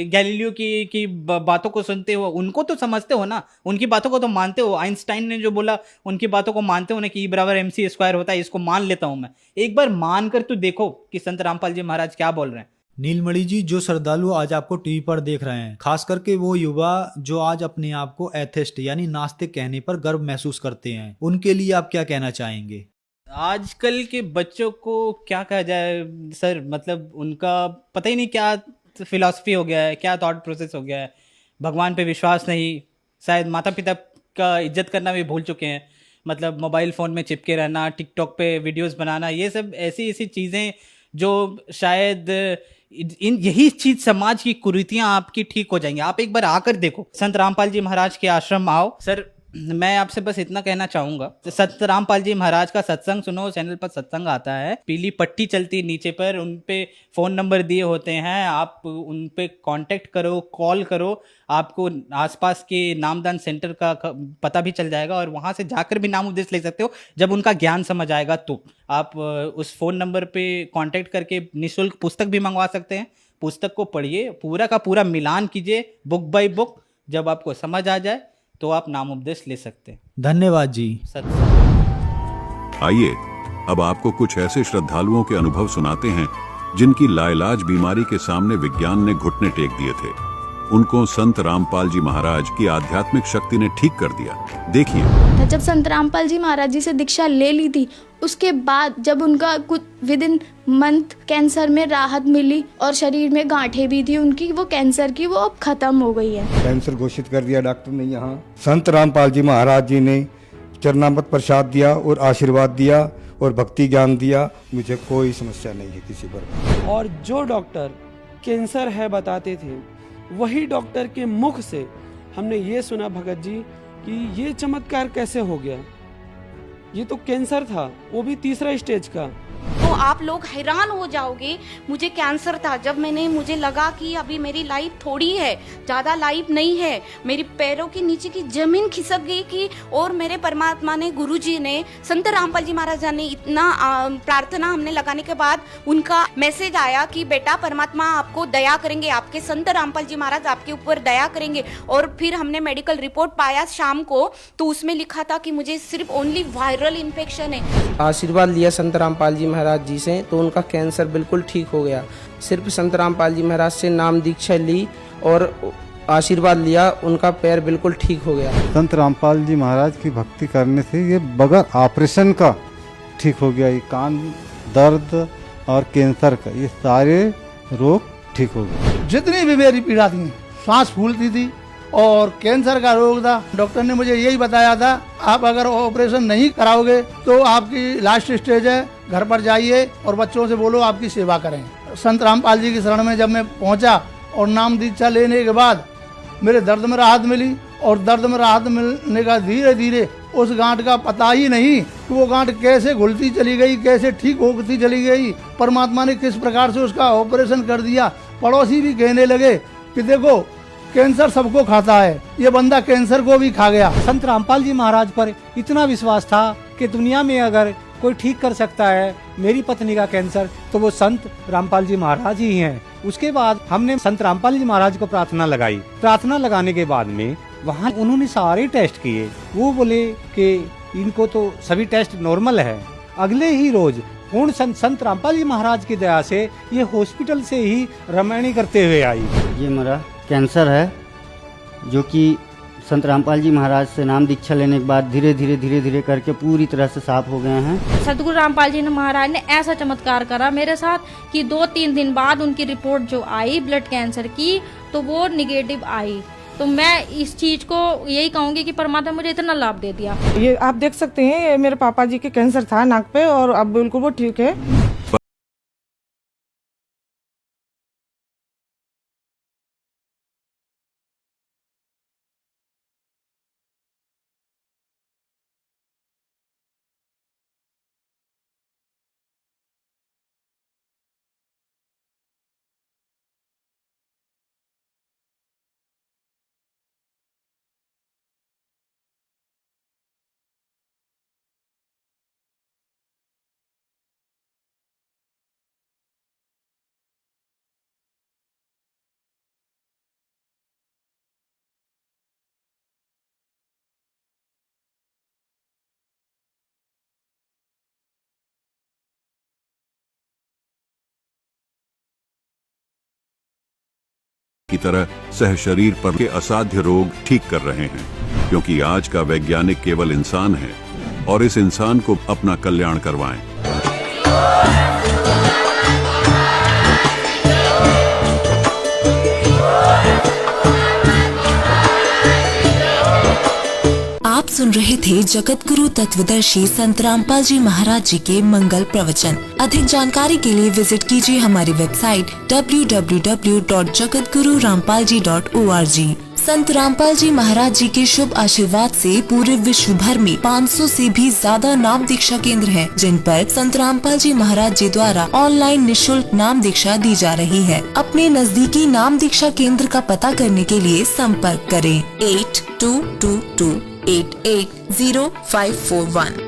गैलीलियो की बातों को सुनते हो, उनको तो समझते हो ना, उनकी बातों को तो मानते हो। आइंस्टाइन ने जो बोला उनकी बातों को मानते हो ना कि E=mc² होता है, इसको मान लेता हूं मैं। एक बार मानकर तो देखो कि संत रामपाल जी महाराज क्या बोल रहे हैं। नीलमणि जी, जो श्रद्धालु आज आपको टीवी पर देख रहे हैं, खास करके वो युवा जो आज अपने आप को एथिस्ट यानी नास्तिक कहने पर गर्व महसूस करते हैं, उनके लिए आप क्या कहना चाहेंगे? आजकल के बच्चों को क्या कहा जाए सर, मतलब उनका पता ही नहीं क्या फिलॉसफी हो गया है, क्या थॉट प्रोसेस हो गया है। भगवान पे विश्वास नहीं, शायद माता पिता का इज्जत करना भी भूल चुके हैं। मतलब मोबाइल फ़ोन में चिपके रहना, टिकटॉक पे वीडियोस बनाना, ये सब ऐसी ऐसी चीज़ें जो शायद इन यही चीज समाज की कुरीतियां आपकी ठीक हो जाएंगी। आप एक बार आकर देखो, संत रामपाल जी महाराज के आश्रम आओ। सर मैं आपसे बस इतना कहना चाहूंगा, संत रामपाल जी महाराज का सत्संग सुनो, चैनल पर सत्संग आता है, पीली पट्टी चलती है नीचे पर, उन पे फोन नंबर दिए होते हैं, आप उन पे कांटेक्ट करो, कॉल करो, आपको आसपास के नामदान सेंटर का पता भी चल जाएगा और वहां से जाकर भी नाम उपदेश ले सकते हो। जब उनका ज्ञान समझ आएगा तो आप उस फोन नंबर पे कांटेक्ट करके निःशुल्क पुस्तक भी मंगवा सकते हैं। पुस्तक को पढ़िए, पूरा का पूरा मिलान कीजिए बुक बाय बुक, जब आपको समझ आ जाए तो आप नाम उपदेश ले सकते हैं। धन्यवाद जी। आइए अब आपको कुछ ऐसे श्रद्धालुओं के अनुभव सुनाते हैं जिनकी लाइलाज बीमारी के सामने विज्ञान ने घुटने टेक दिए थे। उनको संत रामपाल जी महाराज की आध्यात्मिक शक्ति ने ठीक कर दिया। देखिए, जब संत रामपाल जी महाराज जी से दीक्षा ले ली थी, उसके बाद जब उनका कुछ विद इन मंथ कैंसर में राहत मिली और शरीर में गांठें भी थी उनकी, वो कैंसर की, वो अब खत्म हो गई है। कैंसर घोषित कर दिया डॉक्टर ने। यहाँ संत रामपाल जी महाराज जी ने चरणामृत प्रसाद दिया और आशीर्वाद दिया और भक्ति ज्ञान दिया। मुझे कोई समस्या नहीं है किसी पर। और जो डॉक्टर कैंसर है बताते थे, वही डॉक्टर के मुख से हमने ये सुना भगत जी कि ये चमत्कार कैसे हो गया, ये तो कैंसर था, वो भी 3रा स्टेज का। तो आप लोग हैरान हो जाओगे। मुझे कैंसर था, जब मुझे लगा कि अभी मेरी लाइफ थोड़ी है, ज्यादा लाइफ नहीं है, मेरी पैरों के नीचे की जमीन खिसक गई कि, और मेरे परमात्मा ने, गुरुजी ने, संत रामपाल जी महाराज ने इतना प्रार्थना हमने लगाने के बाद उनका मैसेज आया कि बेटा परमात्मा आपको दया करेंगे, आपके संत रामपाल जी महाराज आपके ऊपर दया करेंगे। और फिर हमने मेडिकल रिपोर्ट पाया शाम को, तो उसमें लिखा था कि मुझे सिर्फ ओनली वायरल इन्फेक्शन है। आशीर्वाद लिया संत रामपाल जी महाराज जी से, तो उनका कैंसर बिल्कुल ठीक हो गया। सिर्फ संत रामपाल जी महाराज से नाम दीक्षा ली और आशीर्वाद लिया, उनका पैर बिल्कुल ठीक हो गया। संत रामपाल जी महाराज की भक्ति करने से ये बगैर ऑपरेशन का ठीक हो गया। ये कान दर्द और कैंसर का, ये सारे रोग ठीक हो गए। जितनी भी मेरी पीड़ा थी, सांस फूलती थी और कैंसर का रोग था, डॉक्टर ने मुझे यही बताया था, आप अगर ऑपरेशन नहीं कराओगे तो आपकी लास्ट स्टेज है, घर पर जाइए और बच्चों से बोलो आपकी सेवा करें। संत रामपाल जी की शरण में जब मैं पहुंचा और नाम दीक्षा लेने के बाद मेरे दर्द में राहत मिली, और दर्द में राहत मिलने का धीरे धीरे उस गांठ का पता ही नहीं कि वो गांठ कैसे घुलती चली गई, कैसे ठीक होती चली गई। परमात्मा ने किस प्रकार से उसका ऑपरेशन कर दिया। पड़ोसी भी कहने लगे कि देखो कैंसर सबको खाता है, ये बंदा कैंसर को भी खा गया। संत रामपाल जी महाराज पर इतना विश्वास था कि दुनिया में अगर कोई ठीक कर सकता है मेरी पत्नी का कैंसर, तो वो संत रामपाल जी महाराज ही हैं। उसके बाद हमने संत रामपाल जी महाराज को प्रार्थना लगाई। प्रार्थना लगाने के बाद में वहाँ उन्होंने सारे टेस्ट किए, वो बोले कि इनको तो सभी टेस्ट नॉर्मल है। अगले ही रोज पूर्ण संत रामपाल जी महाराज की दया से ये हॉस्पिटल से ही रमणी करते हुए आई। ये मेरा कैंसर है, जो कि संत रामपाल जी महाराज से नाम दीक्षा लेने के बाद धीरे धीरे करके पूरी तरह से साफ हो गए हैं। सतगुरु रामपाल जी महाराज ने ऐसा चमत्कार करा मेरे साथ कि 2-3 दिन बाद उनकी रिपोर्ट जो आई ब्लड कैंसर की, तो वो निगेटिव आई। तो मैं इस चीज को यही कहूंगी कि परमात्मा मुझे इतना लाभ दे दिया। ये आप देख सकते हैं, ये मेरे पापा जी के कैंसर था नाक पे, और अब बिल्कुल वो ठीक है। की तरह सहशरीर पर के असाध्य रोग ठीक कर रहे हैं, क्योंकि आज का वैज्ञानिक केवल इंसान है और इस इंसान को अपना कल्याण करवाएं। आप सुन रहे थे जगत गुरु तत्वदर्शी संत रामपाल जी महाराज जी के मंगल प्रवचन। अधिक जानकारी के लिए विजिट कीजिए हमारी वेबसाइट www.jagatgururampalji.org। संत रामपाल जी महाराज जी के शुभ आशीर्वाद से पूरे विश्व भर में 500 से भी ज्यादा नाम दीक्षा केंद्र हैं, जिन पर संत रामपाल जी महाराज जी द्वारा ऑनलाइन निशुल्क नाम दीक्षा दी जा रही है। अपने नजदीकी नाम दीक्षा केंद्र का पता करने के लिए संपर्क करें 8222880541।